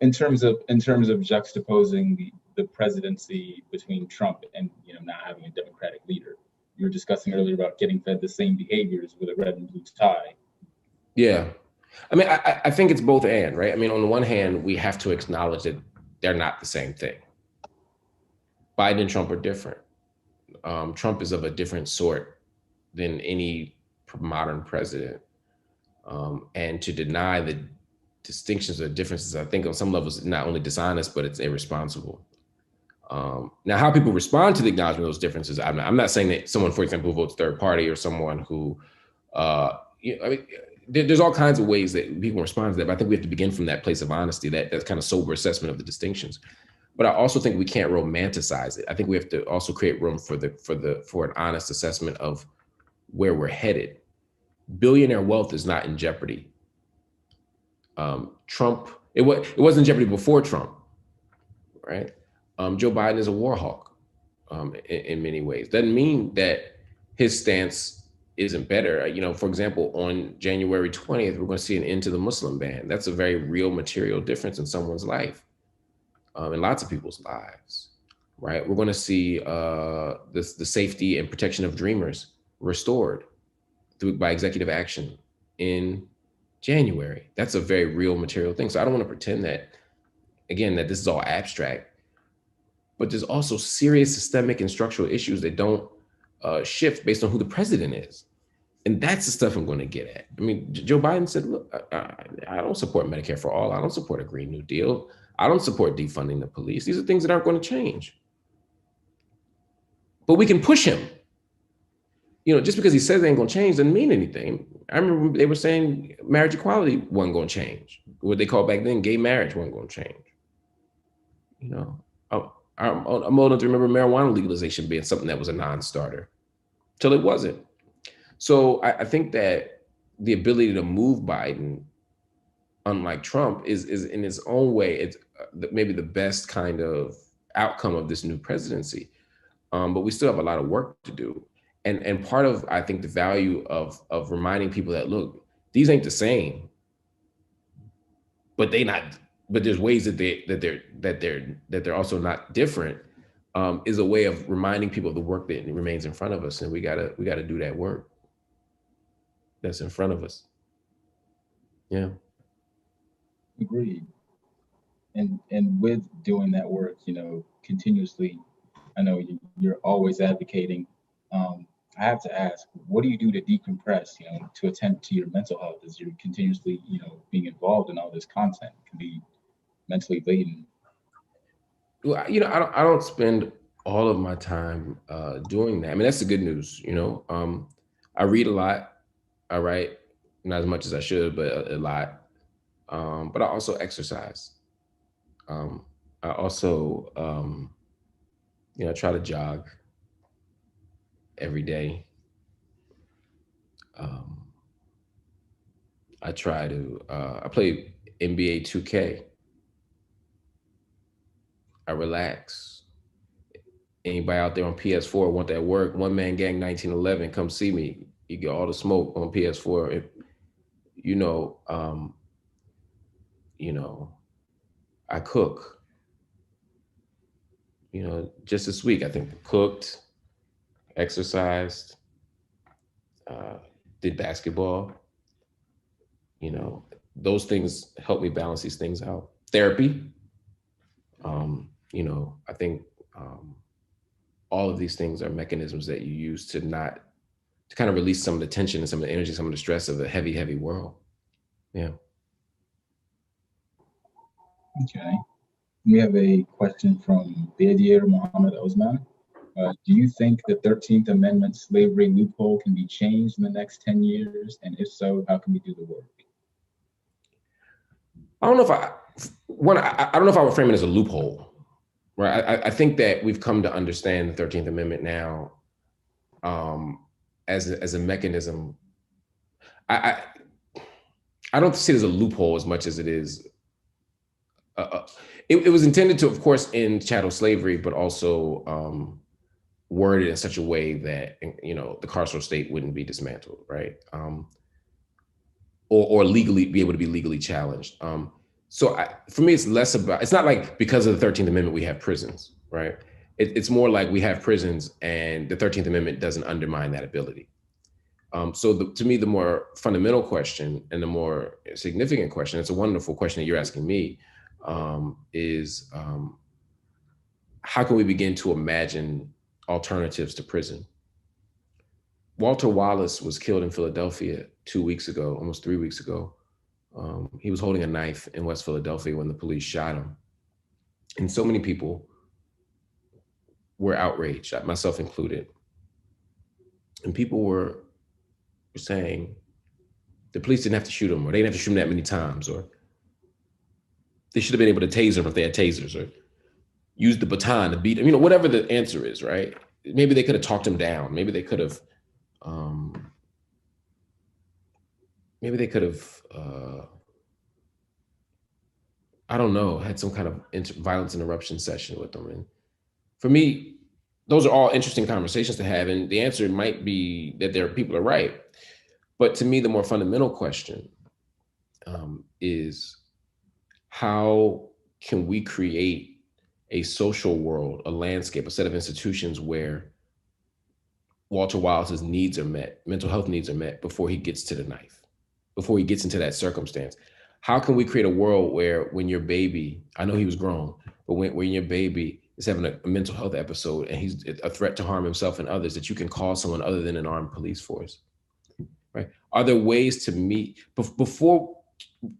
In terms of juxtaposing the presidency between Trump and not having a Democratic leader. You were discussing earlier about getting fed the same behaviors with a red and blue tie. Yeah. I mean, I think it's both and, right? I mean, on the one hand, we have to acknowledge that they're not the same thing. Biden and Trump are different. Trump is of a different sort than any modern president. And to deny the distinctions or differences, I think on some levels, is not only dishonest, but it's irresponsible. Now, how people respond to the acknowledgement of those differences, I'm not saying that someone, for example, who votes third party or someone who, there's all kinds of ways that people respond to that, but I think we have to begin from that place of honesty, that kind of sober assessment of the distinctions. But I also think we can't romanticize it. I think we have to also create room for an honest assessment of where we're headed. Billionaire wealth is not in jeopardy. Trump, it wasn't in jeopardy before Trump, right? Joe Biden is a war hawk in many ways. Doesn't mean that his stance isn't better. For example, on January 20th, we're going to see an end to the Muslim ban. That's a very real material difference in someone's life, in lots of people's lives, right? We're going to see the safety and protection of dreamers restored by executive action in January. That's a very real material thing. So I don't want to pretend that, again, that this is all abstract, but there's also serious systemic and structural issues that don't shift based on who the president is. And that's the stuff I'm going to get at. I mean, Joe Biden said, look, I don't support Medicare for all. I don't support a Green New Deal. I don't support defunding the police. These are things that aren't going to change. But we can push him. Just because he says they ain't going to change doesn't mean anything. I remember they were saying marriage equality wasn't going to change. What they called back then gay marriage wasn't going to change. I'm old enough to remember marijuana legalization being something that was a non-starter till it wasn't. So I think that the ability to move Biden, unlike Trump, is in its own way, it's maybe the best kind of outcome of this new presidency. But we still have a lot of work to do. And part of, I think, the value of reminding people that, look, these ain't the same, but there's ways that they're also not different, is a way of reminding people of the work that remains in front of us. And we gotta do that work that's in front of us. Yeah. Agreed. And with doing that work, continuously, I know you're always advocating. I have to ask, what do you do to decompress, to attend to your mental health as you're continuously, being involved in all this content? It can be mentally laden. Well, I don't spend all of my time doing that. I mean, that's the good news. I read a lot. I write not as much as I should, but a lot. But I also exercise. I also, try to jog every day. Um, I play NBA 2K. I relax. Anybody out there on PS4 want that work? One Man Gang 1911, come see me. You get all the smoke on PS4. You know, um, you know, I cook. Just this week, I think cooked, exercised, uh, did basketball. Those things help me balance these things out. Therapy. I think all of these things are mechanisms that you use to kind of release some of the tension and some of the energy, some of the stress of a heavy, heavy world. Yeah. Okay. We have a question from Bedier Mohammed Osman. Do you think the 13th Amendment slavery loophole can be changed in the next 10 years? And if so, how can we do the work? I don't know if I don't know if I would frame it as a loophole, right? I think that we've come to understand the 13th Amendment now as a mechanism. I don't see it as a loophole as much as it is. It was intended to, of course, end chattel slavery, but also worded in such a way that the carceral state wouldn't be dismantled, right? Or legally be able to be legally challenged. So for me, it's less about. It's not like because of the 13th Amendment we have prisons, right? It's more like we have prisons, and the 13th Amendment doesn't undermine that ability. So to me, the more fundamental question and the more significant question, it's a wonderful question that you're asking me, is how can we begin to imagine alternatives to prison? Walter Wallace was killed in Philadelphia 2 weeks ago, almost 3 weeks ago. He was holding a knife in West Philadelphia when the police shot him. And so many people were outraged, myself included. And people were saying the police didn't have to shoot him, or they didn't have to shoot him that many times, or they should have been able to tase him if they had tasers, or use the baton to beat him, whatever the answer is, right? Maybe they could have talked him down. Maybe they could have, I don't know, had some kind of violence interruption session with them. And for me, those are all interesting conversations to have. And the answer might be that there are people are right. But to me, the more fundamental question is how can we create a social world, a landscape, a set of institutions where Walter Wallace's needs are met, mental health needs are met before he gets to the knife, before he gets into that circumstance. How can we create a world where when your baby, I know he was grown, but when your baby is having a mental health episode and he's a threat to harm himself and others, that you can call someone other than an armed police force, right? Are there ways to meet,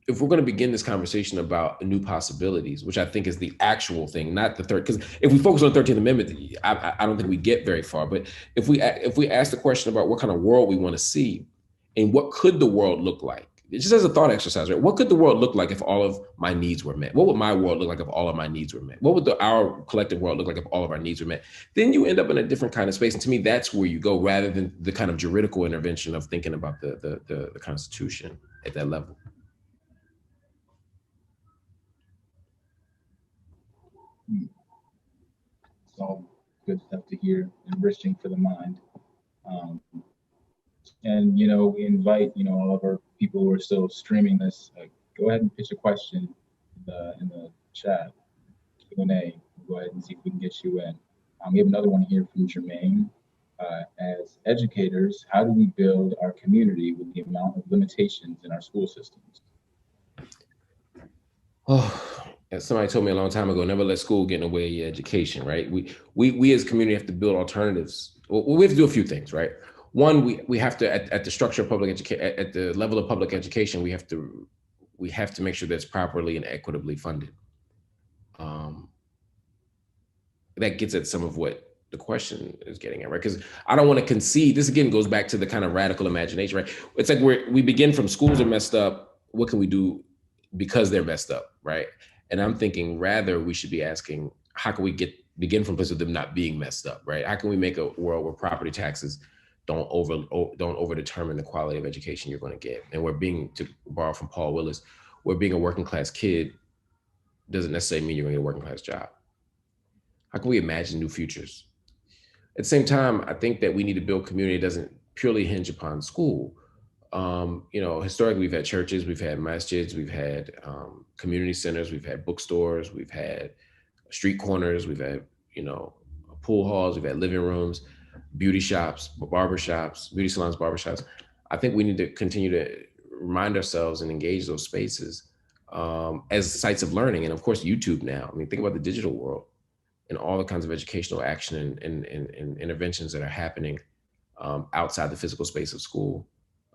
if we're going to begin this conversation about new possibilities, which I think is the actual thing, not the third, because if we focus on the 13th Amendment, I don't think we get very far. But if we ask the question about what kind of world we want to see and what could the world look like, just as a thought exercise, right? What could the world look like if all of my needs were met? What would my world look like if all of my needs were met? What would our collective world look like if all of our needs were met? Then you end up in a different kind of space. And to me, that's where you go, rather than the kind of juridical intervention of thinking about the Constitution at that level. It's all good stuff to hear, enriching for the mind. And we invite all of our people who are still streaming this. Go ahead and pitch a question in the chat Q&A. Go ahead and see if we can get you in. We have another one here from Jermaine. As educators, how do we build our community with the amount of limitations in our school systems? Oh, as somebody told me a long time ago, never let school get in the way of your education, right? We as a community have to build alternatives. Well, we have to do a few things, right? One, we have to, at the structure of public education, at the level of public education, we have to make sure that's properly and equitably funded. That gets at some of what the question is getting at, right? Because I don't want to concede. This again goes back to the kind of radical imagination, right? It's like we begin from schools are messed up. What can we do because they're messed up, right? And I'm thinking rather we should be asking, how can we begin from a place of them not being messed up, right? How can we make a world where property taxes don't over determine the quality of education you're going to get? And to borrow from Paul Willis, where being a working class kid doesn't necessarily mean you're going to get a working class job. How can we imagine new futures? At the same time, I think that we need to build community that doesn't purely hinge upon school. Historically, we've had churches, we've had masjids, we've had community centers, we've had bookstores, we've had street corners, we've had, pool halls, we've had living rooms, beauty shops, barber shops, beauty salons, barber shops. I think we need to continue to remind ourselves and engage those spaces as sites of learning. And of course, YouTube now. I mean, think about the digital world and all the kinds of educational action and interventions that are happening outside the physical space of school.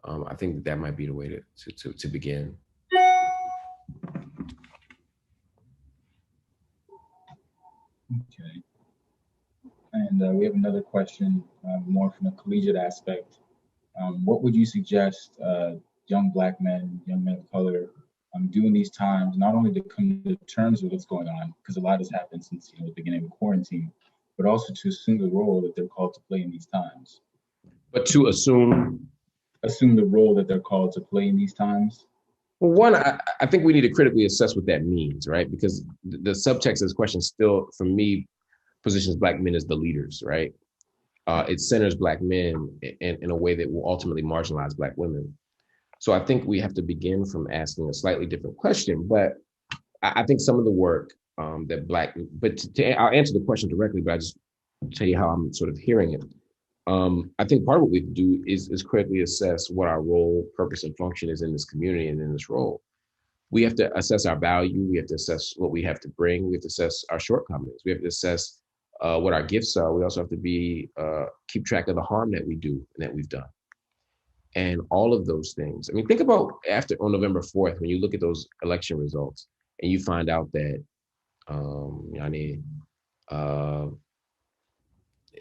I think that might be the way to begin. Okay. And we have another question, more from a collegiate aspect. What would you suggest young Black men, young men of color, do in these times, not only to come to terms with what's going on, because a lot has happened since the beginning of quarantine, but also to assume the role that they're called to play in these times? But to assume the role that they're called to play in these times? Well, one, I think we need to critically assess what that means, right? Because the subtext of this question still, for me, positions Black men as the leaders, right? It centers Black men in a way that will ultimately marginalize Black women. So I think we have to begin from asking a slightly different question. But I think some of the work I'll answer the question directly, but I just tell you how I'm sort of hearing it. I think part of what we do is critically assess what our role, purpose, and function is in this community and in this role. We have to assess our value. We have to assess what we have to bring. We have to assess our shortcomings. We have to assess what our gifts are. We also have to keep track of the harm that we do and that we've done. And all of those things. I mean, think about on November 4th, when you look at those election results and you find out that,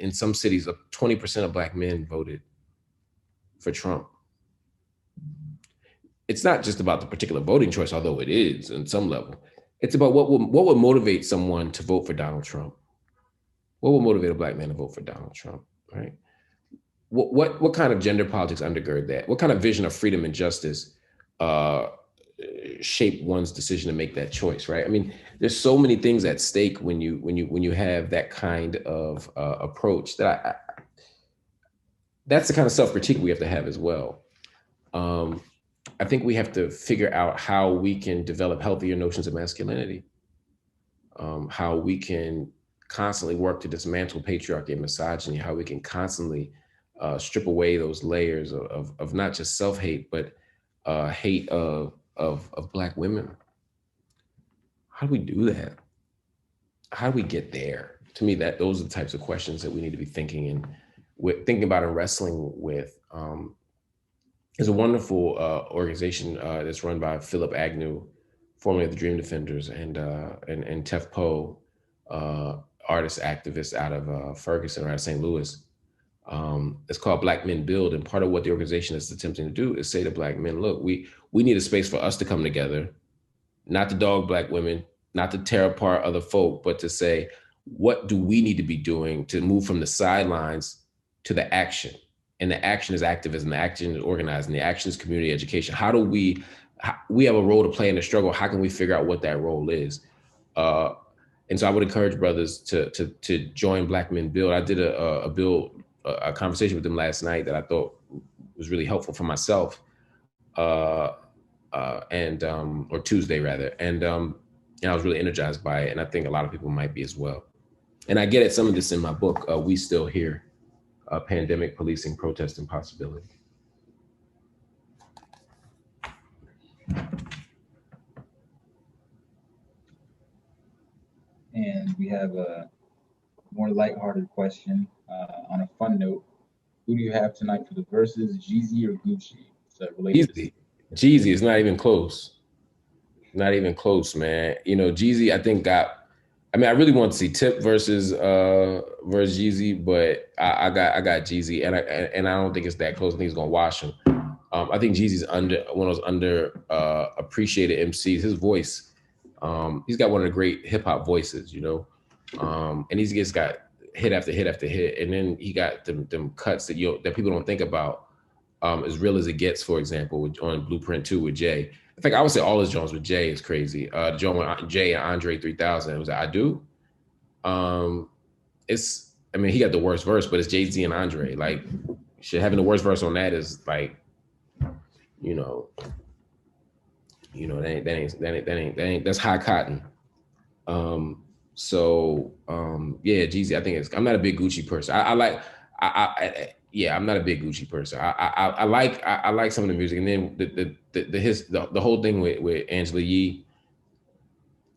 in some cities, 20% of Black men voted for Trump. It's not just about the particular voting choice, although it is in some level. It's about what would motivate someone to vote for Donald Trump. What would motivate a Black man to vote for Donald Trump, right? What kind of gender politics undergird that? What kind of vision of freedom and justice shape one's decision to make that choice, right? I mean, there's so many things at stake when you have that kind of approach that's the kind of self-critique we have to have as well. I think we have to figure out how we can develop healthier notions of masculinity, how we can constantly work to dismantle patriarchy and misogyny, how we can constantly strip away those layers of not just self-hate, but hate of Black women. How do we do that? How do we get there? To me, those are the types of questions that we need to be thinking about and wrestling with. There's a wonderful organization that's run by Philip Agnew, formerly of the Dream Defenders, and Tef Poe, artist activist out of Ferguson or out of St. Louis. It's called Black Men Build, and part of what the organization is attempting to do is say to Black men, look, we need a space for us to come together, not to dog Black women, not to tear apart other folk, but to say, what do we need to be doing to move from the sidelines to the action? And the action is activism, the action is organizing, the action is community education. How do we have a role to play in the struggle? How can we figure out what that role is? And so I would encourage brothers to join Black Men Build. I did a conversation with them last night that I thought was really helpful for myself, or Tuesday rather. And I was really energized by it. And I think a lot of people might be as well. And I get at some of this in my book, We Still Here, Pandemic, Policing, Protest, and Possibility. And we have a more lighthearted question on a fun note. Who do you have tonight for the verses, Jeezy or Gucci? Jeezy. Jeezy is not even close. Not even close, man. Jeezy, I think mean, I really want to see Tip versus Jeezy, but I got Jeezy, and I don't think it's that close. I think he's gonna wash him. I think Jeezy's one of those appreciated MCs. His voice, he's got one of the great hip hop voices, you know, and he's just got hit after hit after hit, and then he got them cuts that that people don't think about. As Real as It Gets, for example, on Blueprint 2 with Jay. In fact, I would say all his Jones with Jay is crazy. The Joan with Jay and Andre 3000, it was like, I Do. I mean, he got the worst verse, but it's Jay-Z and Andre. Like, shit, having the worst verse on that is like, that's high cotton. Yeah, Jeezy, I think I'm not a big Gucci person. I'm not a big Gucci person. I like some of the music, and then the whole thing with Angela Yee,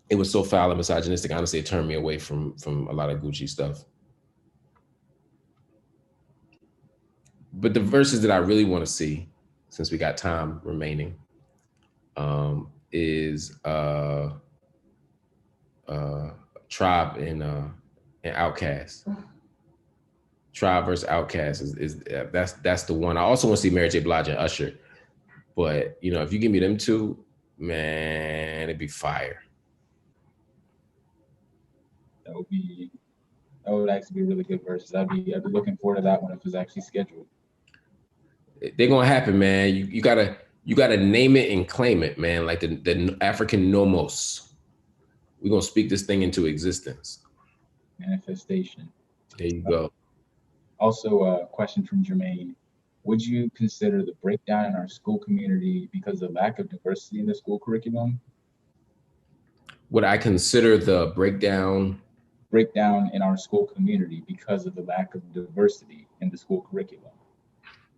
it was so foul and misogynistic. Honestly, it turned me away from a lot of Gucci stuff. But the verses that I really want to see, since we got time remaining, is Tribe and Outkast. Tribe versus Outkast is that's the one. I also want to see Mary J. Blige and Usher, but if you give me them two, man, it'd be fire. That would actually be really good verses. I'd be looking forward to that one if it's actually scheduled. They're gonna happen, man. You gotta name it and claim it, man. Like the African nomos. We're gonna speak this thing into existence. Manifestation. There you go. Also, a question from Jermaine. Would you consider the breakdown in our school community because of the lack of diversity in the school curriculum? Would I consider the breakdown in our school community because of the lack of diversity in the school curriculum?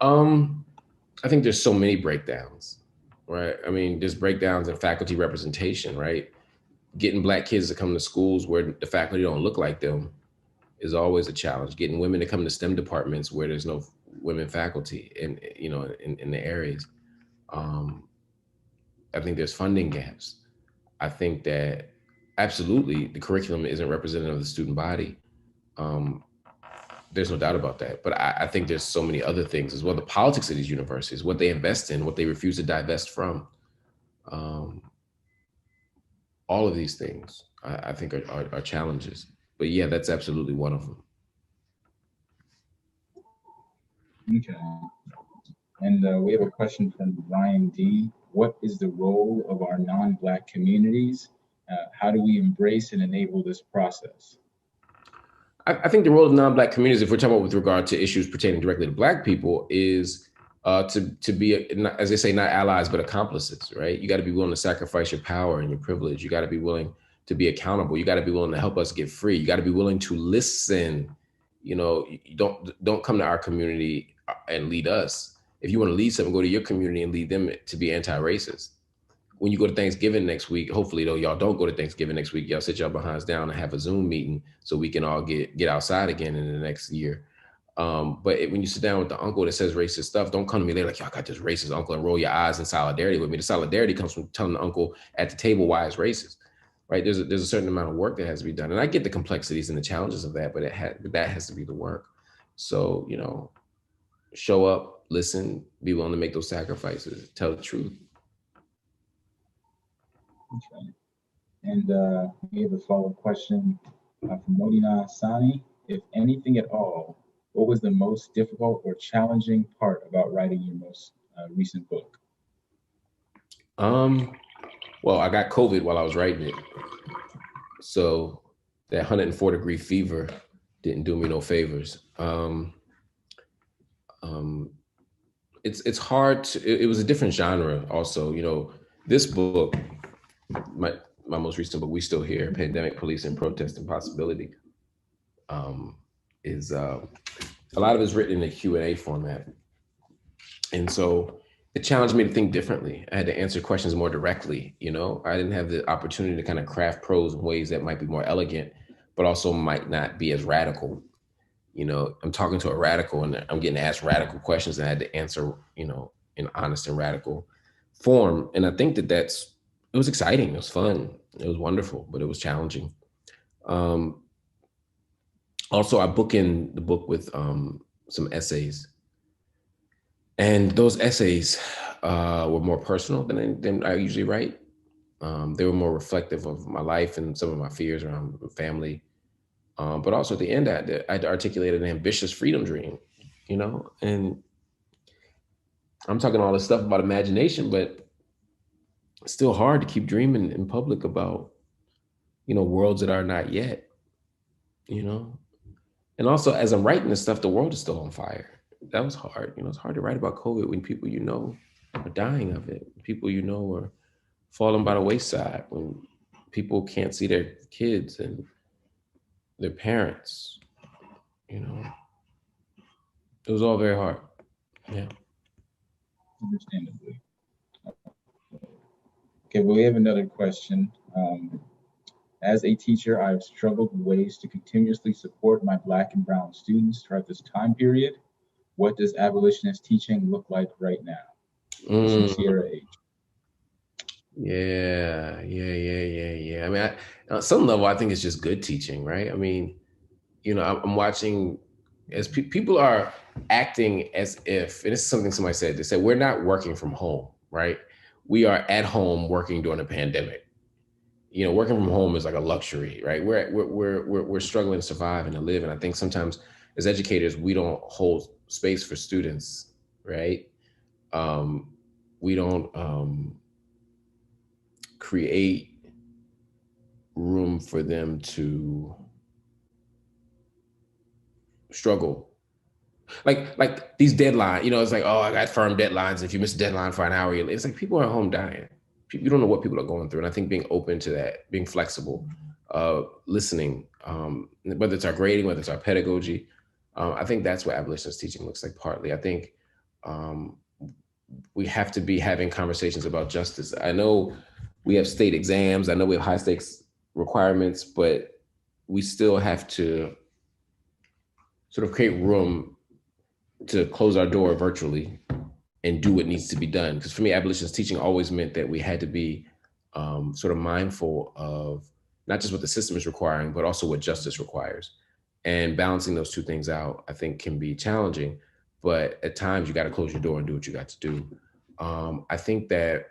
I think there's so many breakdowns, right? I mean, there's breakdowns in faculty representation, right? Getting Black kids to come to schools where the faculty don't look like them is always a challenge. Getting women to come to STEM departments where there's no women faculty in the areas. I think there's funding gaps. I think that absolutely the curriculum isn't representative of the student body. There's no doubt about that. But I think there's so many other things as well. The politics of these universities, what they invest in, what they refuse to divest from. All of these things, I think are challenges. But yeah, that's absolutely one of them. Okay. And we have a question from Ryan D. What is the role of our non-Black communities? How do we embrace and enable this process? I think the role of non-Black communities, if we're talking about with regard to issues pertaining directly to Black people, is to be, as they say, not allies, but accomplices, right? You got to be willing to sacrifice your power and your privilege. You got to be willing to be accountable. You got to be willing to help us get free. You got to be willing to listen. You don't come to our community and lead us. If you want to lead something, go to your community and lead them to be anti-racist. When you go to Thanksgiving next week, hopefully though, y'all don't go to Thanksgiving next week. Y'all sit y'all behinds down and have a Zoom meeting so we can all get outside again in the next year. But when you sit down with the uncle that says racist stuff, don't come to me later like, y'all got this racist uncle and roll your eyes in solidarity with me. The solidarity comes from telling the uncle at the table why it's racist, right? There's a certain amount of work that has to be done. And I get the complexities and the challenges of that, but that has to be the work. So, show up, listen, be willing to make those sacrifices, tell the truth. Okay. And we have a follow-up question from Modina Sani. If anything at all, what was the most difficult or challenging part about writing your most recent book? Well, I got COVID while I was writing it. So that 104-degree fever didn't do me no favors. It's hard it was a different genre also. This book, my most recent book, We Still Here, Pandemic, Police, and Protest and Possibility, is a lot of it's written in a Q&A format. And so it challenged me to think differently. I had to answer questions more directly. I didn't have the opportunity to kind of craft prose in ways that might be more elegant, but also might not be as radical. I'm talking to a radical and I'm getting asked radical questions and I had to answer, in honest and radical form. And I think it was exciting. It was fun. It was wonderful, but it was challenging. Also, I bookend the book with some essays. And those essays were more personal than I usually write. They were more reflective of my life and some of my fears around family. But also at the end, I articulated an ambitious freedom dream, and I'm talking all this stuff about imagination, but it's still hard to keep dreaming in public about, worlds that are not yet, And also as I'm writing this stuff, the world is still on fire. That was hard. It's hard to write about COVID when people are dying of it. People are falling by the wayside, when people can't see their kids and their parents. It was all very hard. Yeah. Understandably. Okay, well, we have another question. As a teacher, I've struggled with ways to continuously support my Black and Brown students throughout this time period. What does abolitionist teaching look like right now? Sincere H. Yeah. I mean, on some level, I think it's just good teaching, right? I mean, I'm watching as people are acting as if, and this is something somebody said, they said, we're not working from home, right? We are at home working during a pandemic. Working from home is like a luxury, right? We're struggling to survive and to live. And I think sometimes as educators, we don't hold space for students, right? We don't create room for them to struggle. Like these deadlines, it's like, oh, I got firm deadlines. If you miss a deadline for an hour, it's like people are at home dying. You don't know what people are going through. And I think being open to that, being flexible, listening, whether it's our grading, whether it's our pedagogy, I think that's what abolitionist teaching looks like partly. I think we have to be having conversations about justice. I know we have state exams. I know we have high stakes requirements, but we still have to sort of create room to close our door virtually and do what needs to be done. Because for me, abolitionist teaching always meant that we had to be sort of mindful of not just what the system is requiring, but also what justice requires. And balancing those two things out, I think, can be challenging. But at times, you got to close your door and do what you got to do. I think that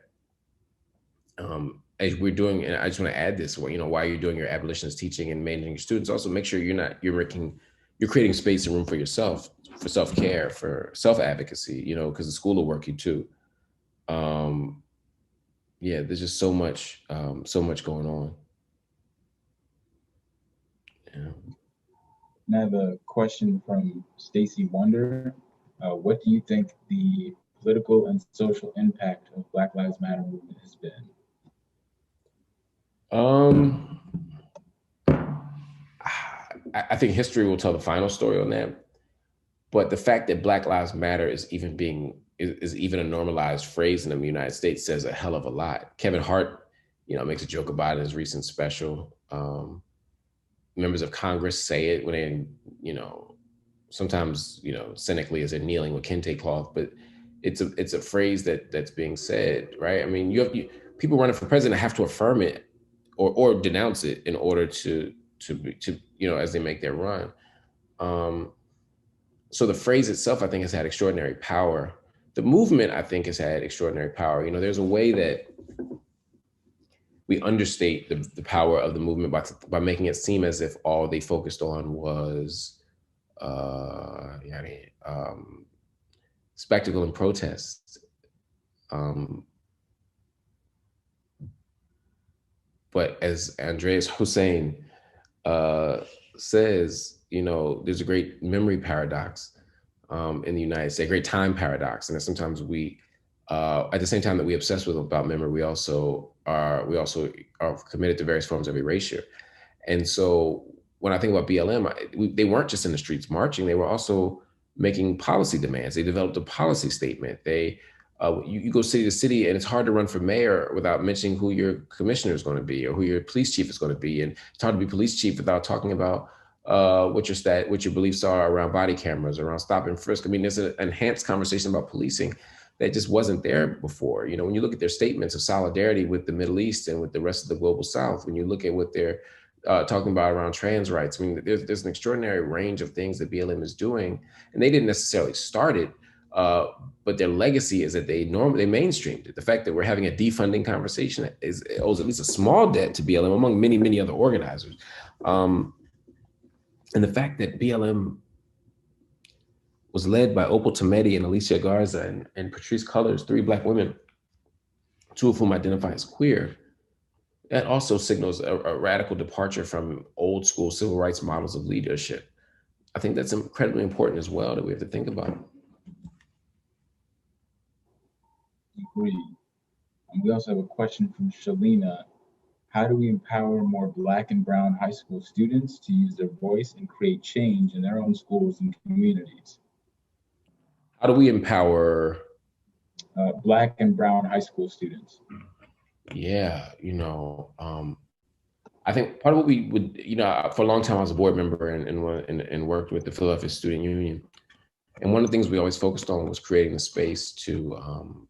as we're doing, and I just want to add this, while you're doing your abolitionist teaching and managing your students, also make sure you're creating space and room for yourself, for self-care, for self-advocacy, because the school will work you too. There's just so much going on. Yeah. I have a question from Stacy Wonder. What do you think the political and social impact of Black Lives Matter movement has been? I think history will tell the final story on that. But the fact that Black Lives Matter is even a normalized phrase in the United States says a hell of a lot. Kevin Hart, makes a joke about it in his recent special. Members of Congress say it when they, sometimes, cynically as they're kneeling with kente cloth, but it's a phrase that's being said, right? I mean, people running for president have to affirm it or denounce it in order to as they make their run. So the phrase itself, I think, has had extraordinary power. The movement, I think, has had extraordinary power. There's a way that we understate the power of the movement by making it seem as if all they focused on was spectacle and protest. But as Andreas Hussein says, there's a great memory paradox in the United States, a great time paradox, and that sometimes we, at the same time that we obsess about memory, we also are committed to various forms of erasure. And so when I think about BLM, they weren't just in the streets marching; they were also making policy demands. They developed a policy statement. You go city to city, and it's hard to run for mayor without mentioning who your commissioner is going to be or who your police chief is going to be. And it's hard to be police chief without talking about what your beliefs are around body cameras, around stop and frisk. I mean, there's an enhanced conversation about policing that just wasn't there before. When you look at their statements of solidarity with the Middle East and with the rest of the global South, when you look at what their talking about around trans rights. I mean, there's an extraordinary range of things that BLM is doing, and they didn't necessarily start it, but their legacy is that they mainstreamed it. The fact that we're having a defunding conversation owes at least a small debt to BLM among many, many other organizers. And the fact that BLM was led by Opal Tometi and Alicia Garza and Patrisse Cullors, 3 Black women, 2 of whom identify as queer, that also signals a radical departure from old school civil rights models of leadership. I think that's incredibly important as well that we have to think about. Agreed. And we also have a question from Shalina. How do we empower more Black and Brown high school students to use their voice and create change in their own schools and communities? How do we empower Black and Brown high school students? Yeah, I think part of what we would, for a long time I was a board member and worked with the Philadelphia Student Union. And one of the things we always focused on was creating a space to,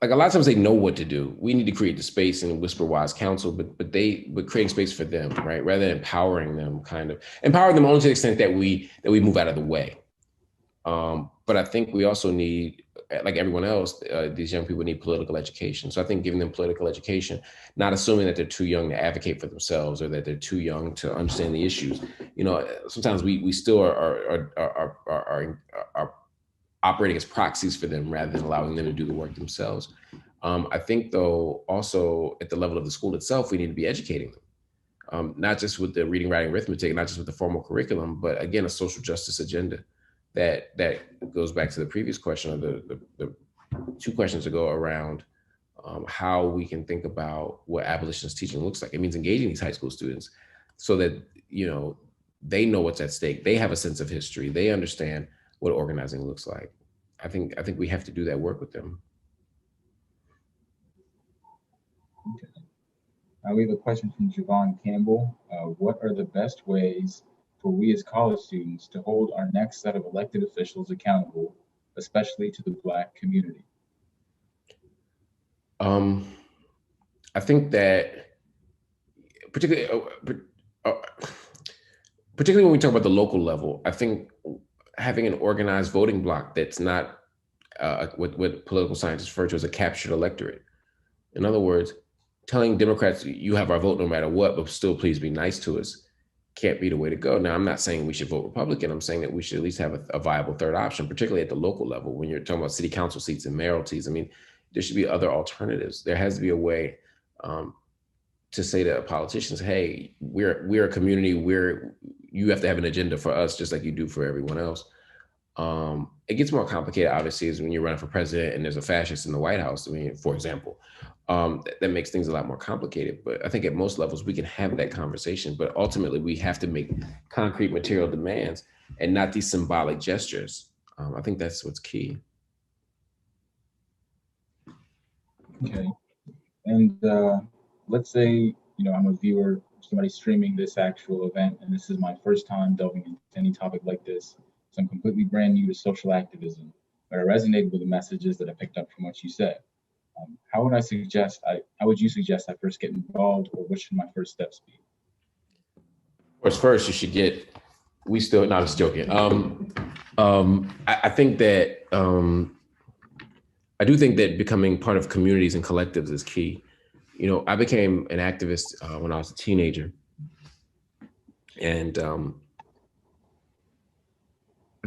like a lot of times they know what to do. We need to create the space and whisper wise counsel, but creating space for them, right? Rather than empowering them, empowering them only to the extent that we move out of the way. But I think we also need, like everyone else, these young people need political education. So I think giving them political education, not assuming that they're too young to advocate for themselves or that they're too young to understand the issues. Sometimes we still are operating as proxies for them rather than allowing them to do the work themselves. I think, though, also at the level of the school itself, we need to be educating them, not just with the reading, writing, arithmetic, not just with the formal curriculum, but again, a social justice agenda. That goes back to the previous question, or the 2 questions ago, around how we can think about what abolitionist teaching looks like. It means engaging these high school students so that they know what's at stake. They have a sense of history. They understand what organizing looks like. I think we have to do that work with them. Okay. We have a question from Javon Campbell. What are the best ways for we as college students to hold our next set of elected officials accountable, especially to the Black community? I think that particularly when we talk about the local level, I think having an organized voting bloc that's not what political scientists refer to as a captured electorate. In other words, telling Democrats, you have our vote no matter what, but still please be nice to us, can't be the way to go. Now, I'm not saying we should vote Republican. I'm saying that we should at least have a viable third option, particularly at the local level. When you're talking about city council seats and mayoralties, I mean, there should be other alternatives. There has to be a way to say to politicians, hey, we're a community, you have to have an agenda for us just like you do for everyone else. It gets more complicated, obviously, is when you're running for president and there's a fascist in the White House, I mean, for example. That makes things a lot more complicated. But I think at most levels, we can have that conversation. But ultimately, we have to make concrete material demands and not these symbolic gestures. I think that's what's key. Okay. And let's say, I'm a viewer, somebody streaming this actual event, and this is my first time delving into any topic like this. So I'm completely brand new to social activism, but I resonated with the messages that I picked up from what you said. How would you suggest I first get involved, or what should my first steps be? First, you should get, no, I'm just joking. I think that, I do think that becoming part of communities and collectives is key. I became an activist when I was a teenager. And I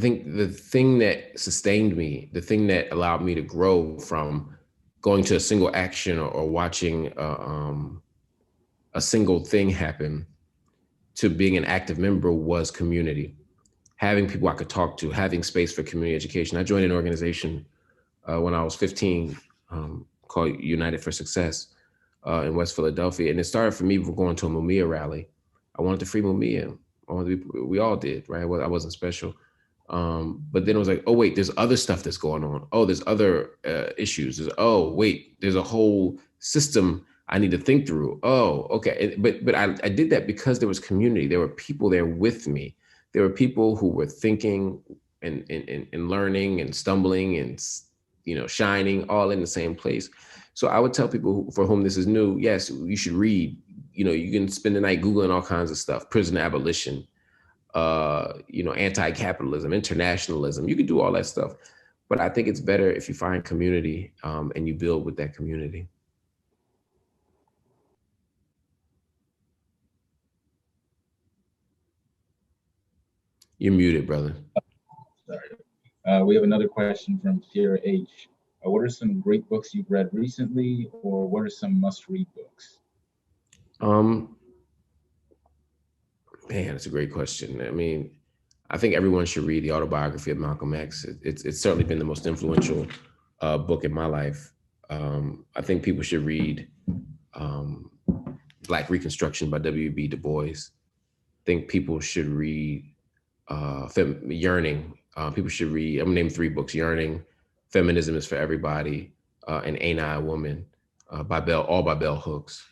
think the thing that sustained me, the thing that allowed me to grow from going to a single action or watching a single thing happen to being an active member was community. Having people I could talk to, having space for community education. I joined an organization when I was 15 called United for Success in West Philadelphia. And it started for me from going to a Mumia rally. I wanted to free Mumia. We all did, right? I wasn't special. But then it was like, oh, wait, there's other stuff that's going on. Oh, there's other issues. There's a whole system I need to think through. Oh, okay. But I did that because there was community. There were people there with me. There were people who were thinking and learning and stumbling and, shining all in the same place. So I would tell people for whom this is new, yes, you should read, you can spend the night Googling all kinds of stuff, prison abolition, anti-capitalism, internationalism. You can do all that stuff. But I think it's better if you find community and you build with that community. You're muted, brother. Sorry. We have another question from Sierra H. What are some great books you've read recently, or what are some must-read books? Man, it's a great question. I mean, I think everyone should read the autobiography of Malcolm X. It's certainly been the most influential book in my life. I think people should read Black Reconstruction by W.B. Du Bois. I think people should read Yearning. People should read, I'm gonna name 3 books: Yearning, Feminism is for Everybody, and Ain't I a Woman, all by Bell Hooks.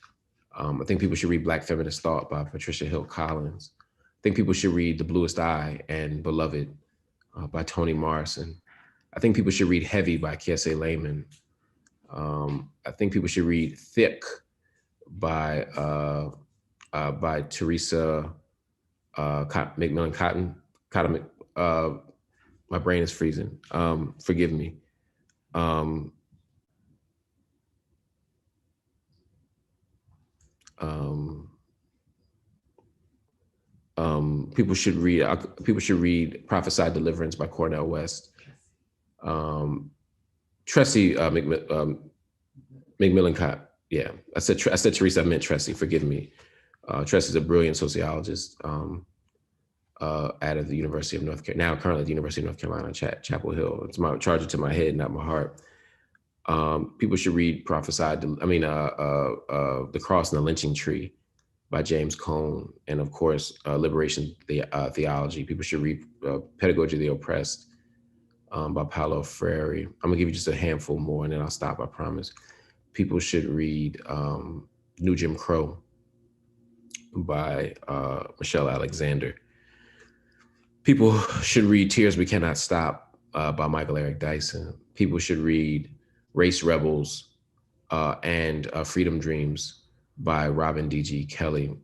I think people should read Black Feminist Thought by Patricia Hill Collins. I think people should read The Bluest Eye and Beloved by Toni Morrison. I think people should read Heavy by Kiese Layman. I think people should read Thick by Teresa McMillan Cotton. My brain is freezing. Forgive me. People should read Prophesied Deliverance by Cornel West. Tressie McMillan Cotton. Yeah, I said Teresa, I meant Tressie. Forgive me. Tressie's a brilliant sociologist out of the University of North Carolina, now currently at the University of North Carolina, Chapel Hill. It's my charger to my head, not my heart. People should read The Cross and the Lynching Tree by James Cone, and of course, Liberation Theology. People should read Pedagogy of the Oppressed by Paulo Freire. I'm gonna give you just a handful more and then I'll stop, I promise. People should read New Jim Crow by Michelle Alexander. People should read Tears We Cannot Stop by Michael Eric Dyson. People should read Race Rebels and Freedom Dreams by Robin D.G. Kelly.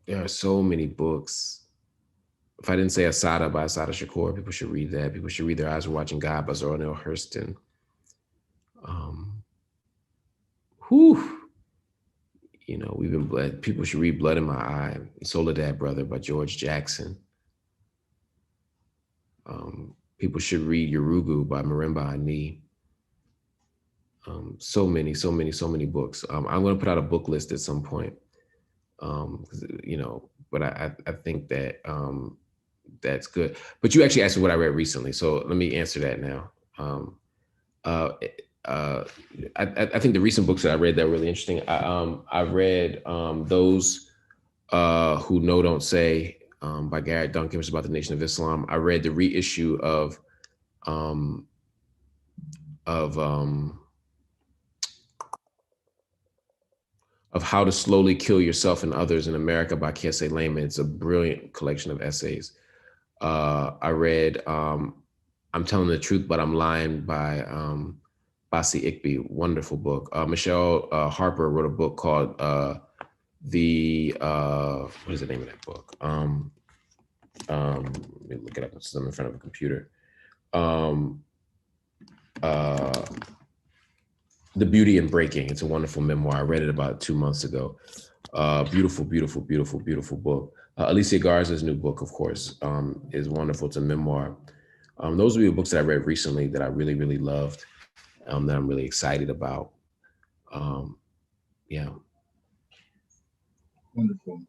There are so many books. If I didn't say Asada by Asada Shakur, people should read that. People should read Their Eyes Were Watching God by Zora Neale Hurston. We've been blessed. People should read Blood in My Eye, Soledad Brother by George Jackson. People should read Yurugu by Marimba Ani. So many books. I'm going to put out a book list at some point. But I think that that's good. But you actually asked me what I read recently, so let me answer that now. I think the recent books that I read that were really interesting. I read Those Who Know Don't Say by Garrett Duncan, which is about the Nation of Islam. I read the reissue of How to Slowly Kill Yourself and Others in America by Kiese Layman. It's a brilliant collection of essays. I read I'm Telling the Truth, But I'm Lying by Basi Ikbe, wonderful book. Michelle Harper wrote a book called what is the name of that book? Let me look it up. I'm in front of a computer. The Beauty in Breaking. It's a wonderful memoir. I read it about 2 months ago. Beautiful book. Alicia Garza's new book, of course, is wonderful. It's a memoir. Those are the books that I read recently that I really, really loved, that I'm really excited about. Yeah. Wonderful.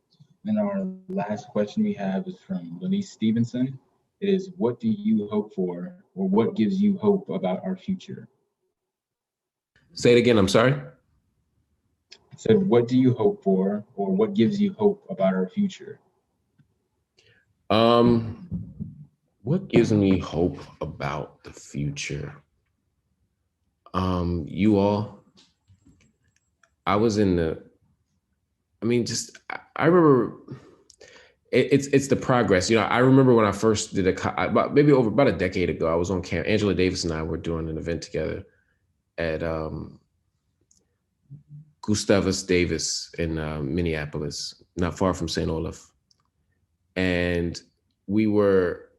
And our last question we have is from Lanice Stevenson. It is, what do you hope for, or what gives you hope about our future? Say it again, I'm sorry. It said, what do you hope for, or what gives you hope about our future? What gives me hope about the future? You all, I remember it's the progress. I remember when I first did about a decade ago, I was on camp. Angela Davis and I were doing an event together at Gustavus Davis in Minneapolis, not far from St. Olaf. And we were,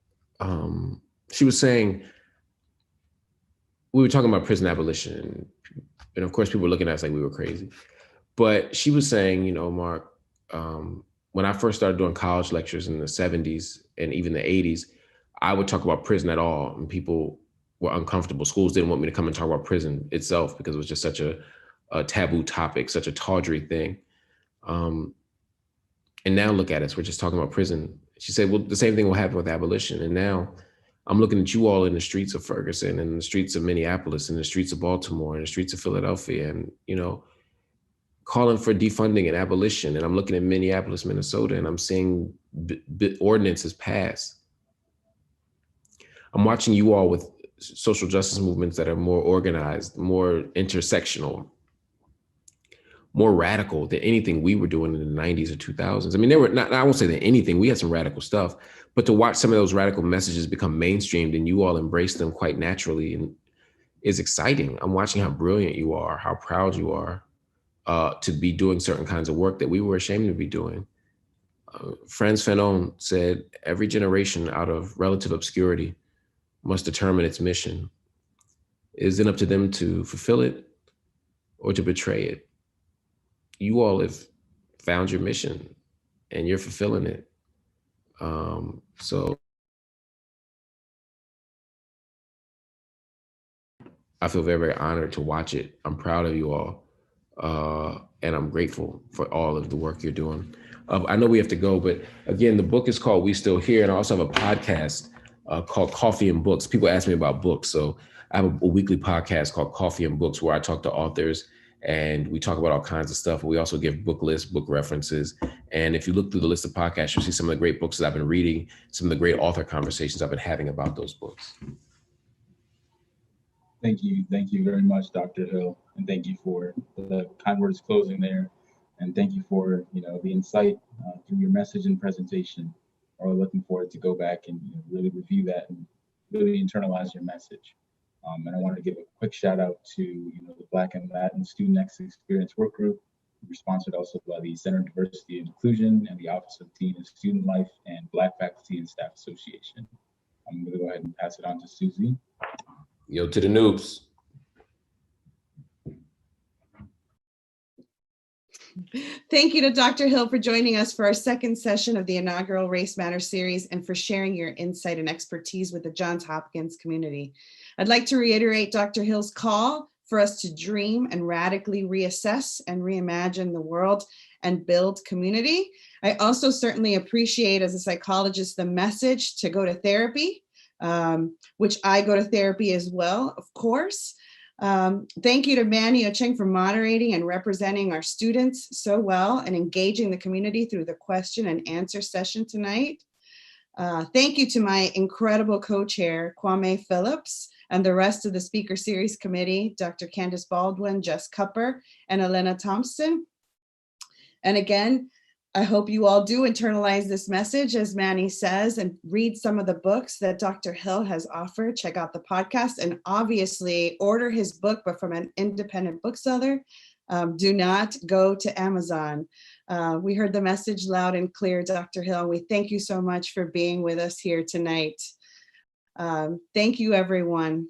she was saying, we were talking about prison abolition. And of course, people were looking at us like we were crazy. But she was saying, you know, Mark, when I first started doing college lectures in the 70s and even the 80s, I would talk about prison at all. And people were uncomfortable. Schools didn't want me to come and talk about prison itself because it was just such a taboo topic, such a tawdry thing. And now look at us, we're just talking about prison. She said, well, the same thing will happen with abolition. And now I'm looking at you all in the streets of Ferguson, and in the streets of Minneapolis, and the streets of Baltimore, and the streets of Philadelphia, and, you know, calling for defunding and abolition. And I'm looking at Minneapolis, Minnesota, and I'm seeing ordinances passed. I'm watching you all with social justice movements that are more organized, more intersectional, more radical than anything we were doing in the 90s or 2000s. I mean, there were not, I won't say that anything, we had some radical stuff, but to watch some of those radical messages become mainstreamed and you all embrace them quite naturally and is exciting. I'm watching how brilliant you are, how proud you are to be doing certain kinds of work that we were ashamed to be doing. Frantz Fanon said, every generation out of relative obscurity must determine its mission. It is then up to them to fulfill it or to betray it. You all have found your mission and you're fulfilling it. So I feel very, very honored to watch it. I'm proud of you all. And I'm grateful for all of the work you're doing. I know we have to go, but again, the book is called We Still Here. And I also have a podcast called Coffee and Books. People ask me about books. So I have a weekly podcast called Coffee and Books where I talk to authors and we talk about all kinds of stuff. We also give book lists, book references. And if you look through the list of podcasts, you'll see some of the great books that I've been reading, some of the great author conversations I've been having about those books. Thank you very much, Dr. Hill, and thank you for the kind words closing there, and thank you for the insight through your message and presentation. We're looking forward to go back and really review that and really internalize your message. And I want to give a quick shout out to the Black and Latin Student Next Experience Work Group. We're sponsored also by the Center of Diversity and Inclusion and the Office of Dean of Student Life and Black Faculty and Staff Association. I'm going to go ahead and pass it on to Susie. Yo to the noobs. Thank you to Dr. Hill for joining us for our second session of the inaugural Race Matters series and for sharing your insight and expertise with the Johns Hopkins community. I'd like to reiterate Dr. Hill's call for us to dream and radically reassess and reimagine the world and build community. I also certainly appreciate, as a psychologist, the message to go to therapy, which I go to therapy as well, of course. Thank you to Manny Ocheng for moderating and representing our students so well and engaging the community through the question and answer session tonight. Thank you to my incredible co-chair, Kwame Phillips, and the rest of the Speaker Series Committee, Dr. Candace Baldwin, Jess Cupper, and Elena Thompson. And again, I hope you all do internalize this message, as Manny says, and read some of the books that Dr. Hill has offered. Check out the podcast and obviously order his book, but from an independent bookseller. Do not go to Amazon. We heard the message loud and clear, Dr. Hill. We thank you so much for being with us here tonight. Thank you, everyone.